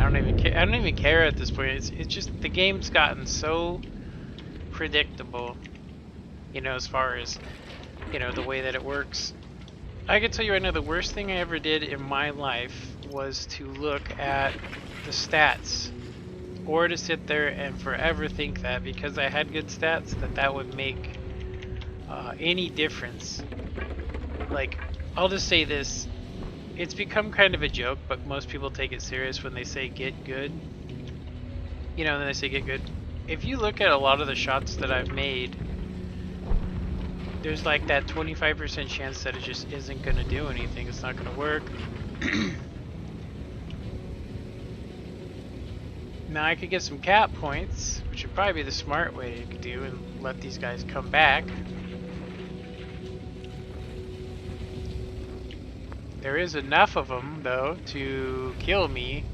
don't even care at this point. It's just the game's gotten so predictable, you know, as far as, you know, the way that it works. I can tell you right now, the worst thing I ever did in my life was to look at the stats, or to sit there and forever think that because I had good stats that would make any difference. Like, I'll just say this, it's become kind of a joke, but most people take it serious when they say get good. You know, then they say get good. If you look at a lot of the shots that I've made, there's like that 25% chance that it just isn't going to do anything. It's not going to work. Now I could get some cap points, which would probably be the smart way to do, and let these guys come back. There is enough of them, though, to kill me.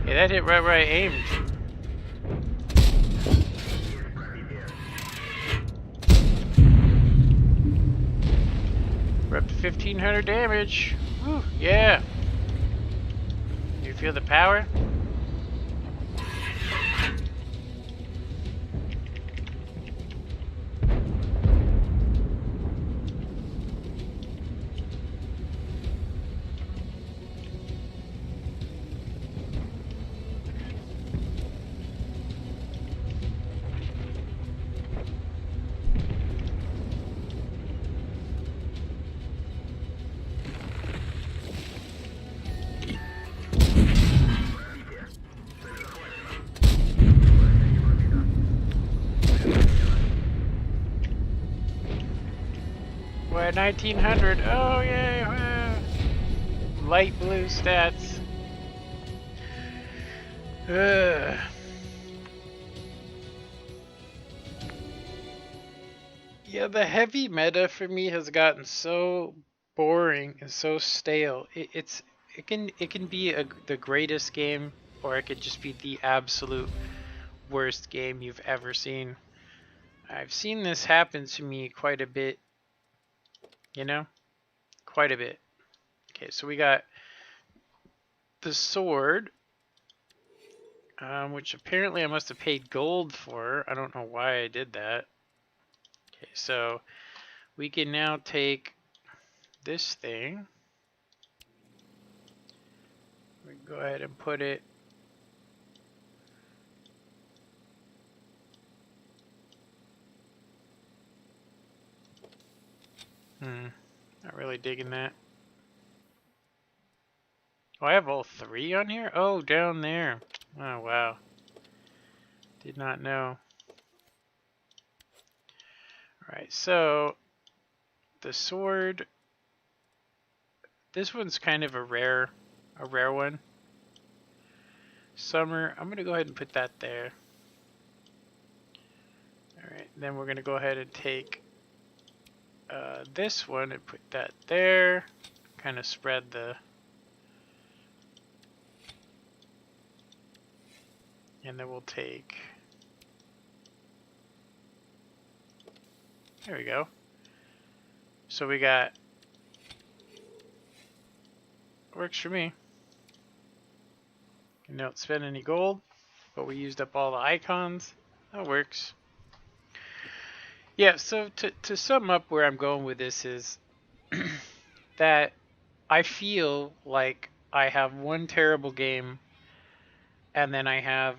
Yeah, that hit right where I aimed. We're up to 1500 damage. Whew, yeah. You feel the power? we're at 1900. Oh, yay! Light blue stats. Ugh. Yeah, the heavy meta for me has gotten so boring and so stale. It can be the greatest game, or it could just be the absolute worst game you've ever seen. I've seen this happen to me quite a bit, you know? Quite a bit. Okay, so we got the sword, which apparently I must have paid gold for. I don't know why I did that. Okay, so we can now take this thing. We can go ahead and put it. Not really digging that. Oh, I have all three on here? Oh, down there. Oh, wow. Did not know. Alright, so the sword. This one's kind of a rare one. Summer. I'm gonna go ahead and put that there. Alright, then we're gonna go ahead and take this one and put that there. Kind of spread the. And then we'll take. There we go. So we got. Works for me. And don't spend any gold, but we used up all the icons. That works. Yeah, so to sum up where I'm going with this is that I feel like I have one terrible game and then I have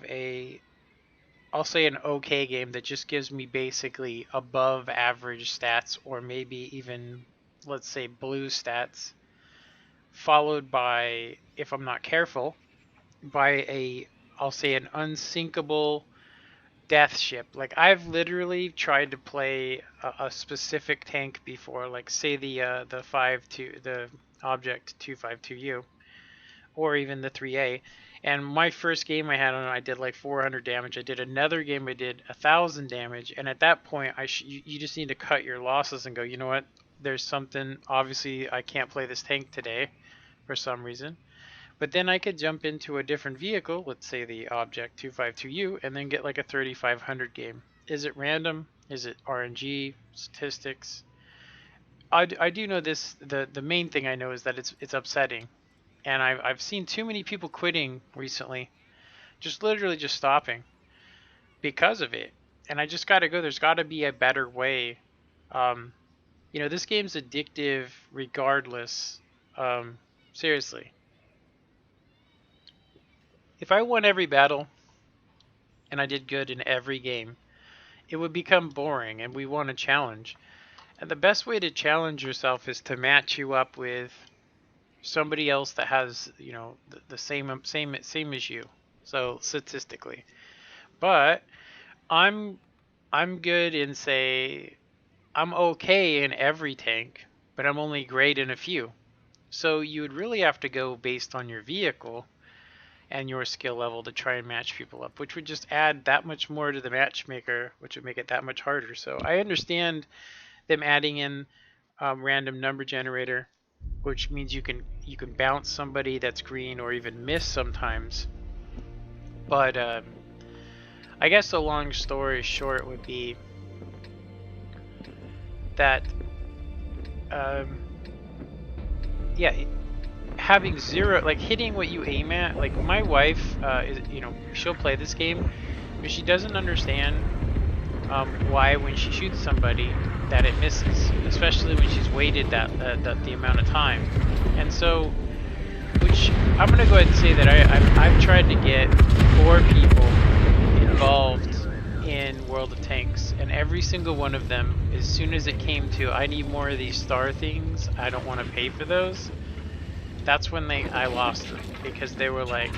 I'll say an okay game that just gives me basically above average stats, or maybe even, let's say, blue stats, followed by, if I'm not careful, by I'll say an unsinkable death ship. Like, I've literally tried to play a specific tank before, like say the 5-2, the object 252U, or even the 3A. And my first game I had on it, I did like 400 damage. I did another game, I did 1,000 damage. And at that point, you just need to cut your losses and go, you know what? There's something. Obviously, I can't play this tank today for some reason. But then I could jump into a different vehicle, let's say the Object 252U, and then get like a 3,500 game. Is it random? Is it RNG? Statistics? I do know this. The main thing I know is that it's upsetting. And I've seen too many people quitting recently, just literally just stopping because of it. And I just gotta go. There's gotta be a better way. This game's addictive regardless. Seriously. If I won every battle and I did good in every game, it would become boring, and we want a challenge. And the best way to challenge yourself is to match you up with somebody else that has, the same as you. So statistically, but I'm good in, say, I'm okay in every tank, but I'm only great in a few. So you would really have to go based on your vehicle and your skill level to try and match people up, which would just add that much more to the matchmaker, which would make it that much harder. So I understand them adding in random number generator, which means you can bounce somebody that's green or even miss sometimes. But I guess the long story short would be that having zero, like hitting what you aim at. Like my wife she'll play this game, but she doesn't understand why when she shoots somebody that it misses, especially when she's waited the amount of time. And so, which I'm gonna go ahead and say that I've tried to get 4 people involved in World of Tanks, and every single one of them, as soon as it came to I need more of these star things, I don't want to pay for those, that's when I lost them, because they were like,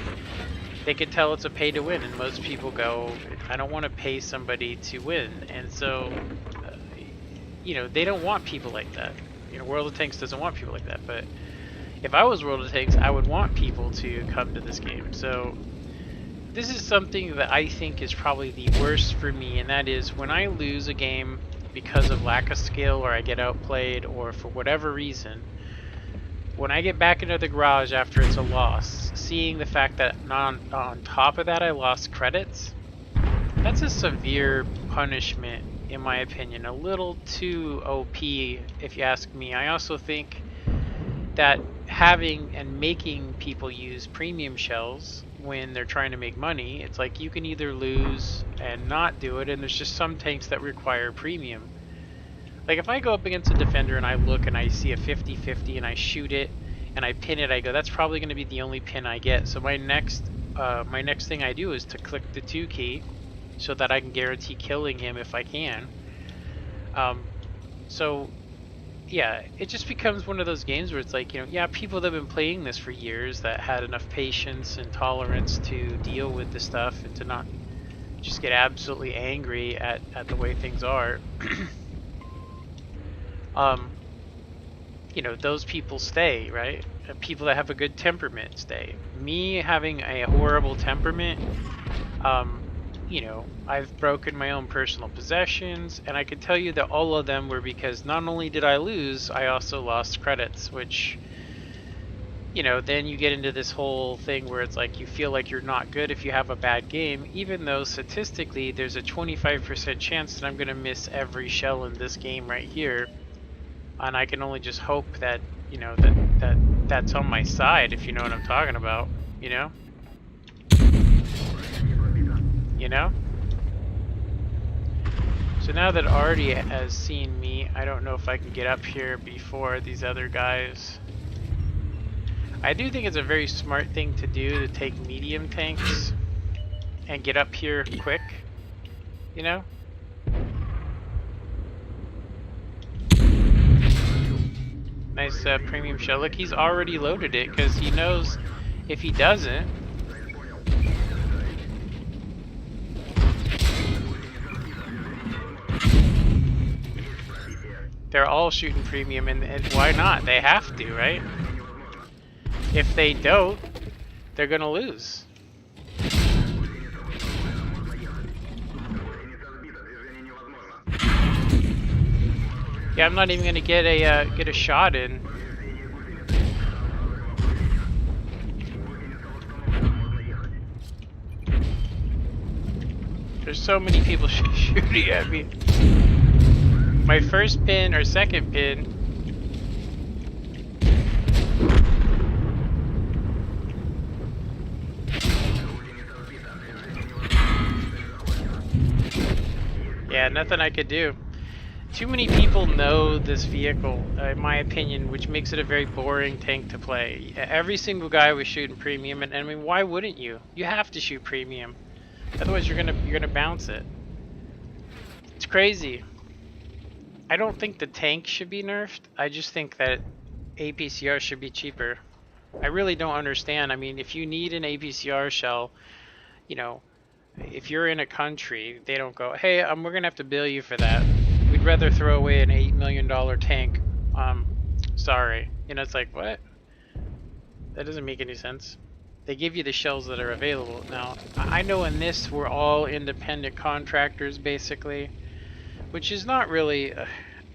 they could tell it's a pay to win, and most people go, I don't want to pay somebody to win. And so they don't want people like that. World of Tanks doesn't want people like that. But if I was World of Tanks, I would want people to come to this game. So this is something that I think is probably the worst for me, and that is when I lose a game because of lack of skill, or I get outplayed, or for whatever reason, when I get back into the garage after it's a loss, seeing the fact that on top of that I lost credits, that's a severe punishment in my opinion. A little too OP if you ask me. I also think that having and making people use premium shells when they're trying to make money, it's like you can either lose and not do it, and there's just some tanks that require premium. Like if I go up against a defender and I look and I see a 50-50 and I shoot it and I pin it, I go, that's probably going to be the only pin I get. So my next thing I do is to click the 2 key so that I can guarantee killing him if I can. So yeah, it just becomes one of those games where it's like, yeah, people that have been playing this for years that had enough patience and tolerance to deal with the stuff and to not just get absolutely angry at the way things are. Those people stay, right? People that have a good temperament stay. Me having a horrible temperament, I've broken my own personal possessions, and I can tell you that all of them were because not only did I lose, I also lost credits, which, then you get into this whole thing where it's like you feel like you're not good if you have a bad game, even though statistically there's a 25% chance that I'm going to miss every shell in this game right here. And I can only just hope that, that's on my side, if you know what I'm talking about, you know? You know? So now that Artie has seen me, I don't know if I can get up here before these other guys. I do think it's a very smart thing to do to take medium tanks and get up here quick, you know? Nice premium shell. Look, he's already loaded it because he knows if he doesn't, they're all shooting premium, and why not? They have to, right? If they don't, they're gonna lose. Yeah, I'm not even gonna get a shot in. There's so many people shooting at me. My first pin or second pin. Yeah, nothing I could do. Too many people know this vehicle, in my opinion, which makes it a very boring tank to play. Every single guy was shooting premium, and I mean, why wouldn't you? You have to shoot premium, otherwise you're gonna bounce it. It's crazy. I don't think the tank should be nerfed. I just think that APCR should be cheaper. I really don't understand. I mean, if you need an APCR shell, you know, if you're in a country, they don't go, hey, we're gonna have to bill you for that. We'd rather throw away an $8 million tank. Sorry. It's like, what? That doesn't make any sense. They give you the shells that are available. Now, I know in this we're all independent contractors, basically, which is not really,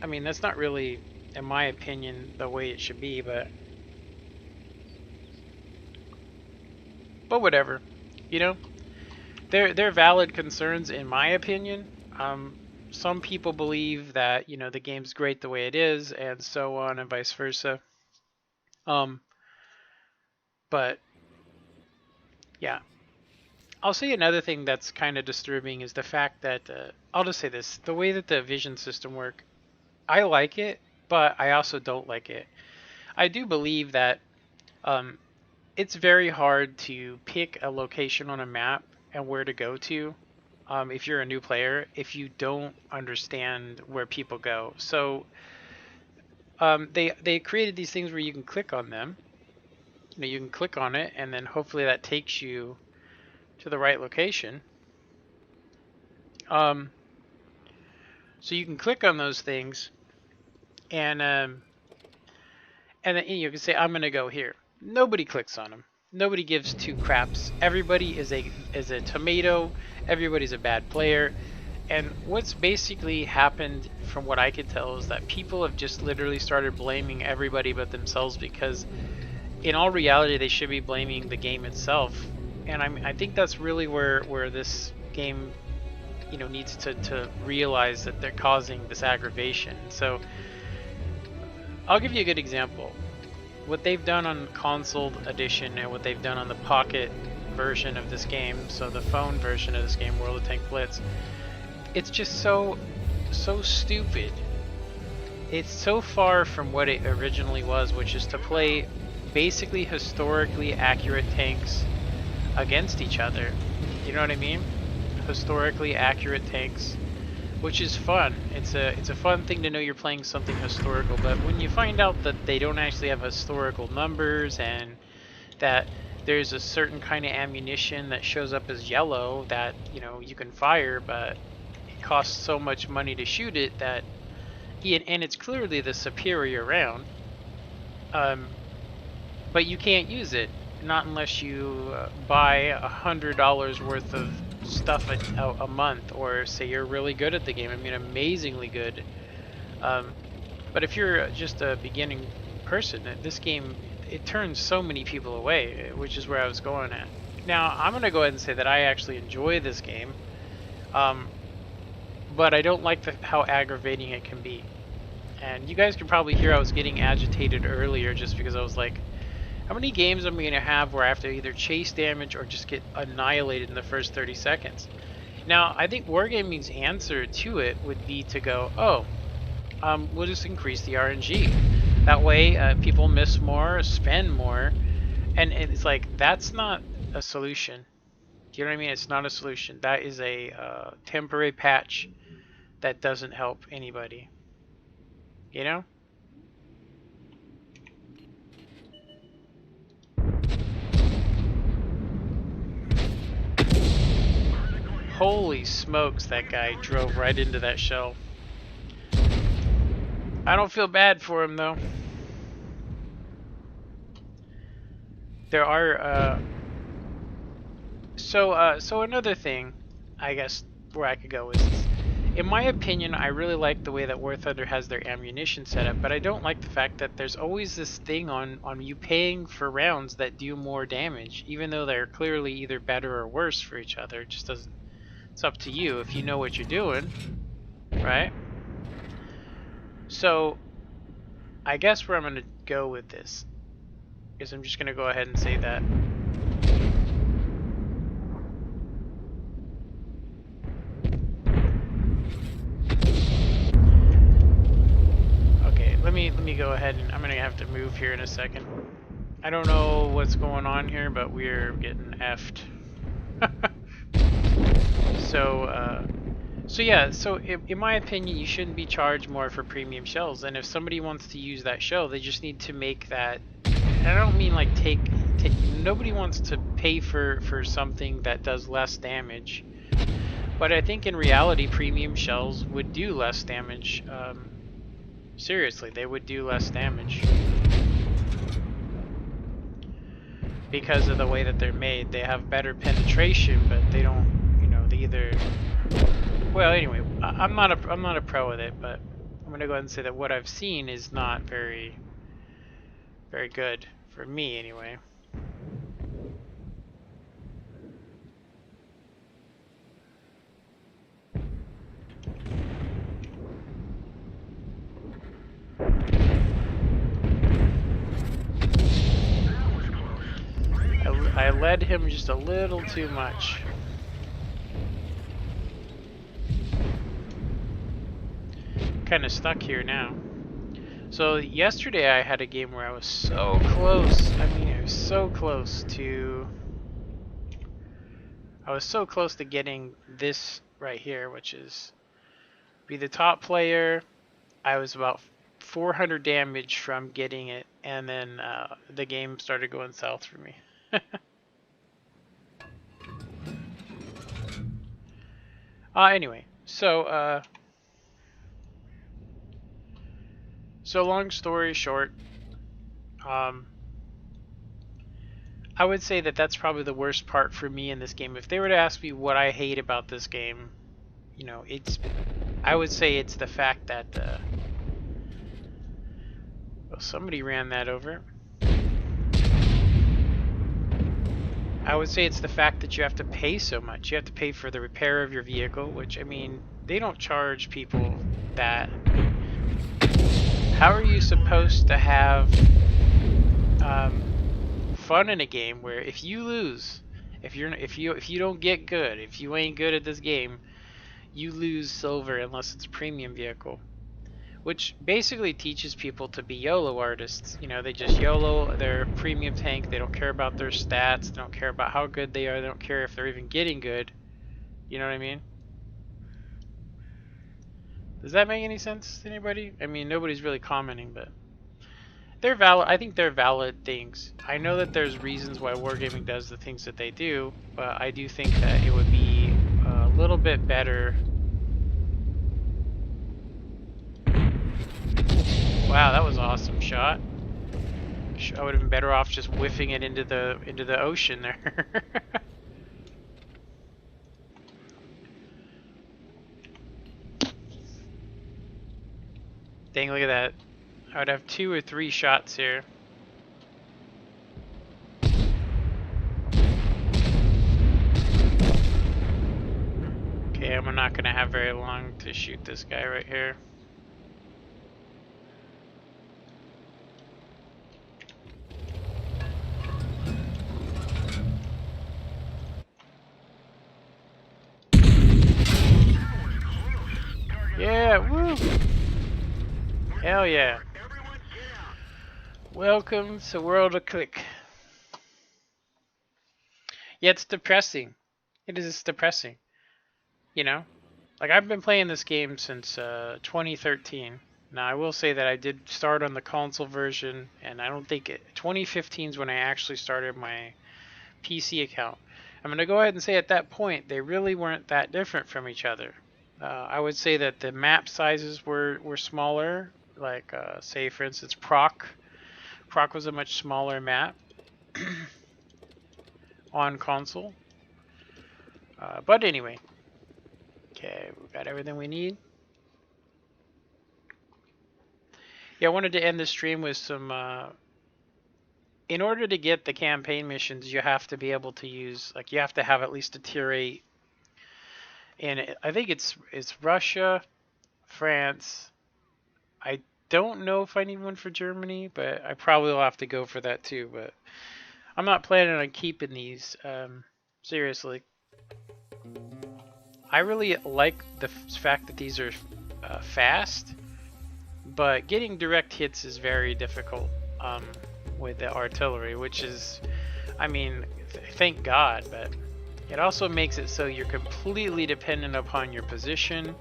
I mean, that's not really, in my opinion, the way it should be, but whatever. They're valid concerns, in my opinion. Some people believe that, the game's great the way it is, and so on, and vice versa. But yeah, I'll say another thing that's kind of disturbing is the fact that I'll just say this: the way that the vision system work, I like it, but I also don't like it. I do believe that it's very hard to pick a location on a map and where to go to if you're a new player, if you don't understand where people go. So they created these things where you can click on them. You can click on it, and then hopefully that takes you to the right location. So you can click on those things, and and then you can say, I'm gonna go here. Nobody clicks on them. Nobody gives two craps. Everybody is a tomato. Everybody's a bad player. And what's basically happened, from what I could tell, is that people have just literally started blaming everybody but themselves, because in all reality they should be blaming the game itself. And I think that's really where this game, needs to realize that they're causing this aggravation. So I'll give you a good example. What they've done on console edition and what they've done on the pocket version of this game, so the phone version of this game, World of Tank Blitz, it's just so stupid. It's so far from what it originally was, which is to play basically historically accurate tanks against each other. You know what I mean? Historically accurate tanks, which is fun. It's a fun thing to know you're playing something historical, but when you find out that they don't actually have historical numbers, and that there's a certain kind of ammunition that shows up as yellow that, you can fire, but it costs so much money to shoot it, that and it's clearly the superior round, but you can't use it, not unless you buy $100 worth of stuff a month, or say you're really good at the game. I mean, amazingly good. But if you're just a beginning person, this game, it turns so many people away, which is where I was going at. Now, I'm going to go ahead and say that I actually enjoy this game, but I don't like how aggravating it can be. And you guys can probably hear I was getting agitated earlier, just because I was like, how many games am I going to have where I have to either chase damage or just get annihilated in the first 30 seconds? Now, I think Wargaming's answer to it would be to go, we'll just increase the RNG. That way, people miss more, spend more, and it's like, that's not a solution. Do you know what I mean? It's not a solution. That is a temporary patch that doesn't help anybody. You know? Holy smokes, that guy drove right into that shell. I don't feel bad for him, though. There are, so another thing, I guess, where I could go is, in my opinion, I really like the way that War Thunder has their ammunition set up, but I don't like the fact that there's always this thing on you paying for rounds that do more damage, even though they're clearly either better or worse for each other. It just doesn't, it's up to you if you know what you're doing, right? So, I guess where I'm going to go with this is I'm just going to go ahead and say that let me go ahead, and I'm gonna have to move here in a second. I don't know what's going on here, but we're getting effed. So yeah, so in my opinion, you shouldn't be charged more for premium shells. And if somebody wants to use that shell, they just need to make that. And I don't mean like take. Nobody wants to pay for something that does less damage. But I think in reality, premium shells would do less damage. Seriously, they would do less damage. Because of the way that they're made. They have better penetration, but they don't, they either... Well, anyway, I'm not a pro with it, but I'm gonna go ahead and say that what I've seen is not very good, for me anyway. I led him just a little too much. Kind of stuck here now. So yesterday I had a game where I was so close. I mean, I was so close to... I was so close to getting this right here, which is be the top player. I was about 400 damage from getting it, and then the game started going south for me. Anyway, so long story short, Um, I would say that that's probably the worst part for me in this game. If they were to ask me what I hate about this game, you know, I would say it's the fact that well, somebody ran that over. I would say it's the fact that you have to pay so much. You have to pay for the repair of your vehicle, which, I mean, they don't charge people that. How are you supposed to have fun in a game where if you lose, if you don't get good, if you ain't good at this game, you lose silver unless it's a premium vehicle, which basically teaches people to be YOLO artists. You know, they just YOLO their premium tank. They don't care about their stats. They don't care about how good they are. They don't care if they're even getting good. You know what I mean? Does that make any sense to anybody? I mean, nobody's really commenting, but they're valid. I think they're valid things. I know that there's reasons why wargaming does the things that they do, but I do think that it would be a little bit better. Wow, that was an awesome shot. I would have been better off just whiffing it into the ocean there. Dang, look at that. I would have 2 or 3 shots here. Okay, I'm not gonna have very long to shoot this guy right here. Yeah, woo! Hell yeah. Welcome to World of Click. Yeah, it's depressing. It is depressing. You know? Like, I've been playing this game since 2013. Now, I will say that I did start on the console version, and I don't think 2015 is when I actually started my PC account. I'm going to go ahead and say at that point, they really weren't that different from each other. I would say that the map sizes were smaller. Like, say, for instance, Proc. Proc was a much smaller map on console. But anyway. Okay, we got everything we need. Yeah, I wanted to end the stream with some... in order to get the campaign missions, you have to be able to use... Like, you have to have at least a tier 8. And I think it's Russia, France. I don't know if I need one for Germany, but I probably will have to go for that too. But I'm not planning on keeping these. Seriously. I really like the fact that these are fast, but getting direct hits is very difficult with the artillery, which is, I mean, thank God, but it also makes it so you're completely dependent upon your position,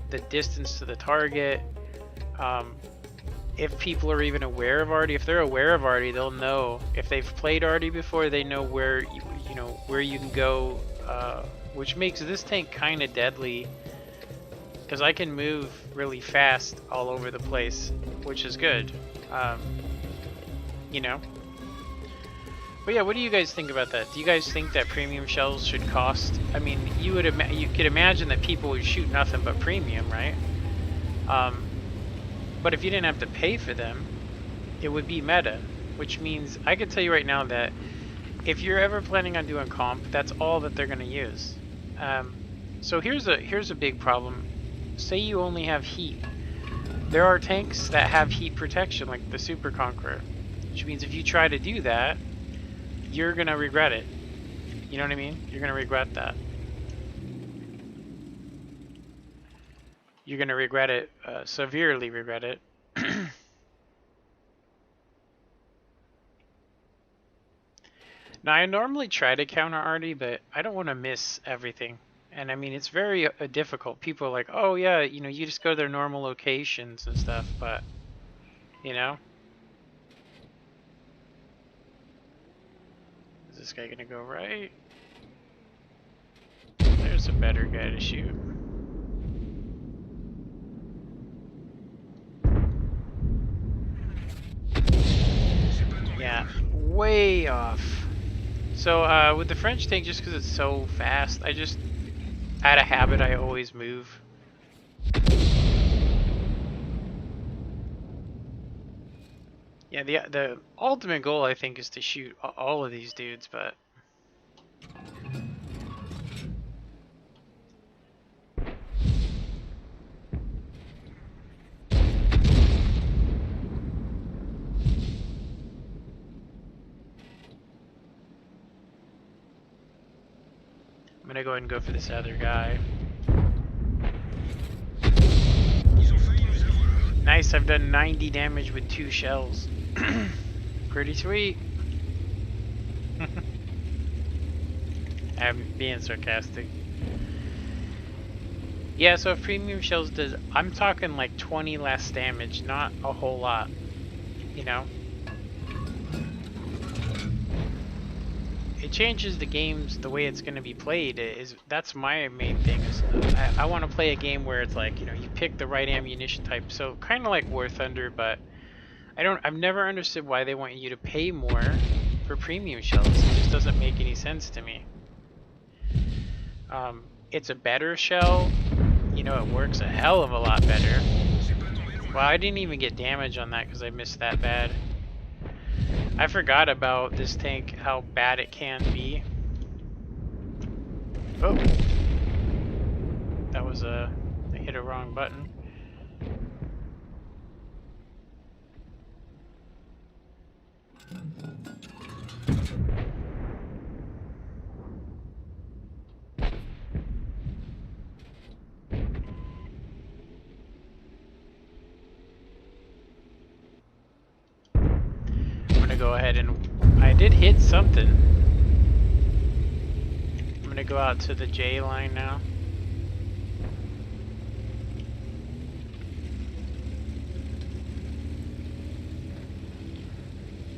the distance to the target. If people are even aware of Arty, if they're aware of Arty, they'll know. If they've played Arty before, they know where where you can go, which makes this tank kind of deadly because I can move really fast all over the place, which is good. You know. But yeah, what do you guys think about that? Do you guys think that premium shells should cost? I mean, you could imagine that people would shoot nothing but premium, right? But if you didn't have to pay for them, it would be meta, which means I could tell you right now that if you're ever planning on doing comp, that's all that they're going to use. So here's a big problem. Say you only have heat. There are tanks that have heat protection, like the Super Conqueror, which means if you try to do that, you're going to regret it. You know what I mean? You're going to regret that. You're going to regret it, severely regret it. Now, I normally try to counter Arty, but I don't want to miss everything. And I mean, it's very difficult. People are like, oh yeah, you just go to their normal locations and stuff, but, you know? Is this guy going to go right? There's a better guy to shoot. way off. So with the French tank, just because it's so fast, I just, out of habit, I always move. Yeah, the ultimate goal, I think, is to shoot all of these dudes, but... I'm gonna go ahead and go for this other guy. Nice, I've done 90 damage with 2 shells. Pretty sweet. I'm being sarcastic. Yeah, so if premium shells does, I'm talking like 20 less damage, not a whole lot, you know? It changes the games, the way it's going to be played. That's my main thing. Is I want to play a game where it's like, you know, you pick the right ammunition type. So kind of like War Thunder, but I've never understood why they want you to pay more for premium shells. It just doesn't make any sense to me. It's a better shell. You know, it works a hell of a lot better. Well, I didn't even get damage on that because I missed that bad. I forgot about this tank, how bad it can be. Oh. That was I hit a wrong button. I'm gonna go ahead and... I did hit something. I'm gonna go out to the J line now.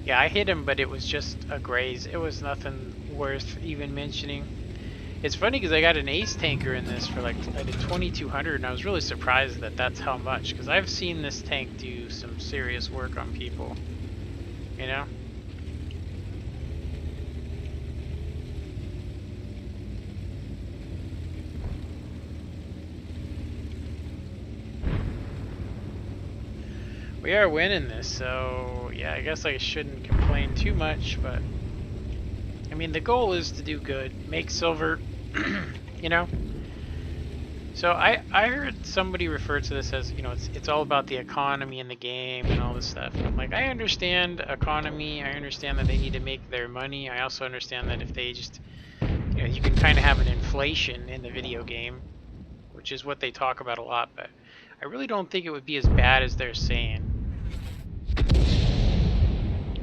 Yeah, I hit him, but it was just a graze. It was nothing worth even mentioning. It's funny because I got an ace tanker in this for like, I did 2200, and I was really surprised that that's how much, because I've seen this tank do some serious work on people, you know? We are winning this, so yeah, I guess I shouldn't complain too much, but I mean, the goal is to do good, make silver, you know? So I heard somebody refer to this as, you know, it's all about the economy in the game and all this stuff. And I'm like, I understand economy, I understand that they need to make their money. I also understand that if they just, you know, you can kind of have an inflation in the video game, which is what they talk about a lot, but I really don't think it would be as bad as they're saying.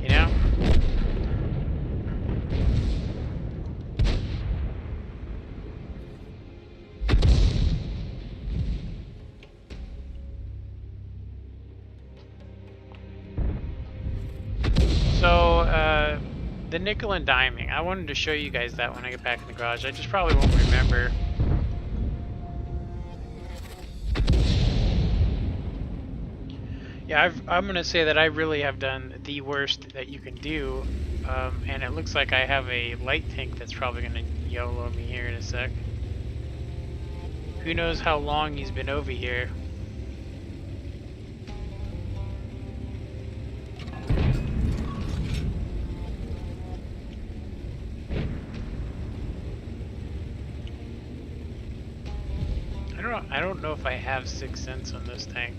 You know? So, the nickel and diming. I wanted to show you guys that when I get back in the garage. I just probably won't remember. Yeah, I'm gonna say that I really have done the worst that you can do, and it looks like I have a light tank that's probably gonna YOLO me here in a sec. Who knows how long he's been over here? I don't know if I have 6 cents on this tank.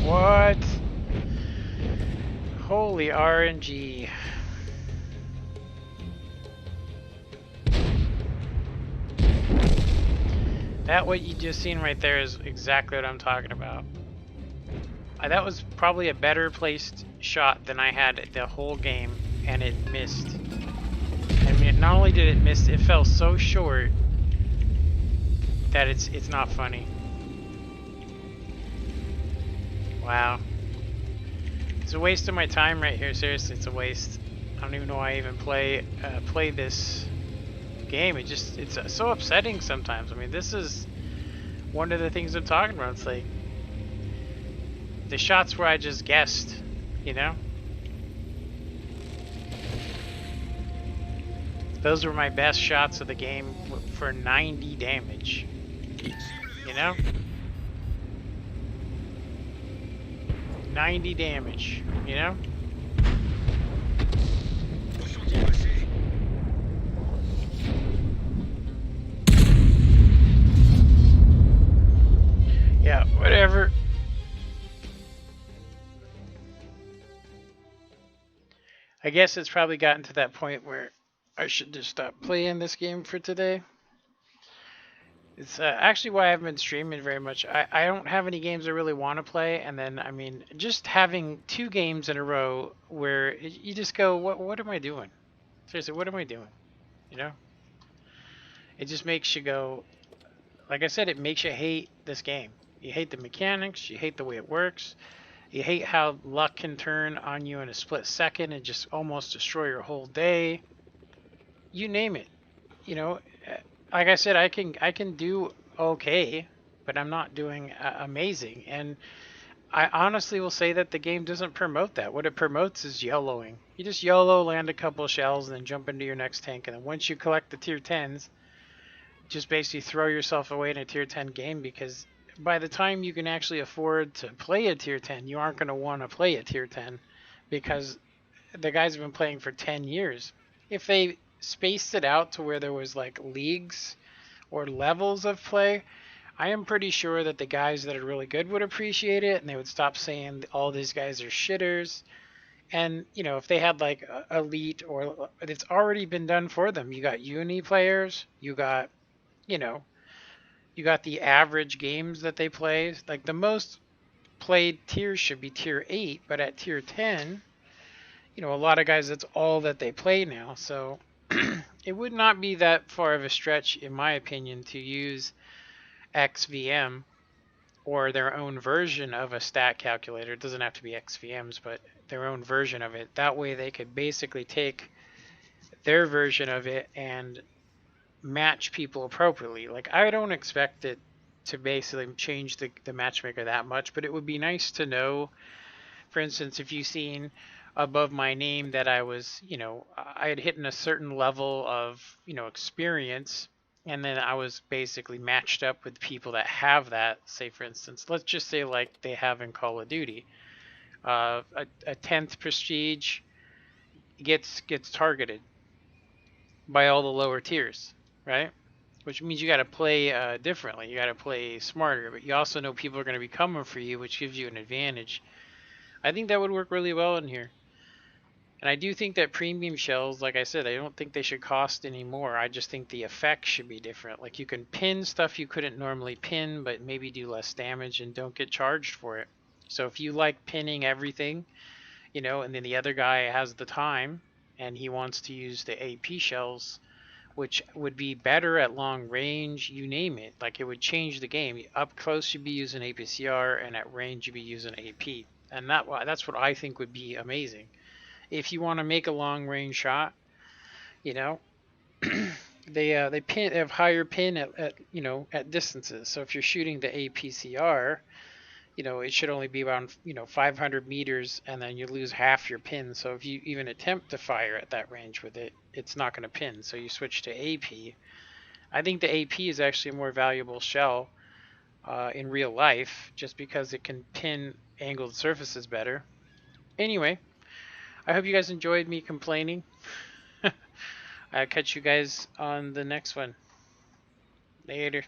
What? Holy RNG. That what you just seen right there is exactly what I'm talking about. That was probably a better placed shot than I had the whole game, and it missed. I mean, And not only did it miss, it fell so short that it's not funny. Wow. It's a waste of my time right here. Seriously, it's a waste. I don't even know why I even play this game. It's so upsetting sometimes. I mean, this is one of the things I'm talking about. It's like the shots where I just guessed, you know? Those were my best shots of the game for 90 damage. You know? 90 damage, you know? Yeah, whatever. I guess it's probably gotten to that point where I should just stop playing this game for today. It's actually why I haven't been streaming very much. I don't have any games I really want to play, and then, I mean, just having 2 games in a row where you just go, what am I doing? Seriously, what am I doing? You know? It just makes you go, like I said, it makes you hate this game. You hate the mechanics, you hate the way it works, you hate how luck can turn on you in a split second and just almost destroy your whole day. You name it. You know, like I said, I can do okay, but I'm not doing amazing. And I honestly will say that the game doesn't promote that. What it promotes is YOLOing. You just YOLO, land a couple of shells, and then jump into your next tank. And then once you collect the tier 10s, just basically throw yourself away in a tier 10 game, because by the time you can actually afford to play a tier 10, you aren't going to want to play a tier 10 because the guys have been playing for 10 years. If they spaced it out to where there was like leagues or levels of play, I am pretty sure that the guys that are really good would appreciate it, and they would stop saying all these guys are shitters. And you know, if they had like elite, or it's already been done for them. You got uni players, you got, you know, you got the average games that they play. Like the most played tiers should be tier 8, but at tier 10, you know, a lot of guys, that's all that they play now. So it would not be that far of a stretch, in my opinion, to use XVM or their own version of a stat calculator. It doesn't have to be XVMs, but their own version of it. That way they could basically take their version of it and match people appropriately. Like, I don't expect it to basically change the matchmaker that much, but it would be nice to know, for instance, if you've seen above my name that I was, you know, I had hit a certain level of, you know, experience, and then I was basically matched up with people that have, say for instance, let's just say like they have in Call of Duty, a 10th prestige gets targeted by all the lower tiers, right? Which means you got to play differently. You got to play smarter, but you also know people are going to be coming for you, which gives you an advantage. I think that would work really well in here. And I do think that premium shells, like I said, I don't think they should cost any more. I just think the effect should be different. Like, you can pin stuff you couldn't normally pin, but maybe do less damage and don't get charged for it. So if you like pinning everything, you know, and then the other guy has the time and he wants to use the AP shells, which would be better at long range, you name it. Like, it would change the game. Up close, you'd be using APCR, and at range, you'd be using AP. And that's what I think would be amazing. If you want to make a long range shot, you know, they have higher pin at you know, at distances. So if you're shooting the APCR, you know, it should only be around, you know, 500 meters, and then you lose half your pin. So if you even attempt to fire at that range with it, it's not going to pin. So you switch to AP. I think the AP is actually a more valuable shell in real life, just because it can pin angled surfaces better. Anyway, I hope you guys enjoyed me complaining. I'll catch you guys on the next one. Later.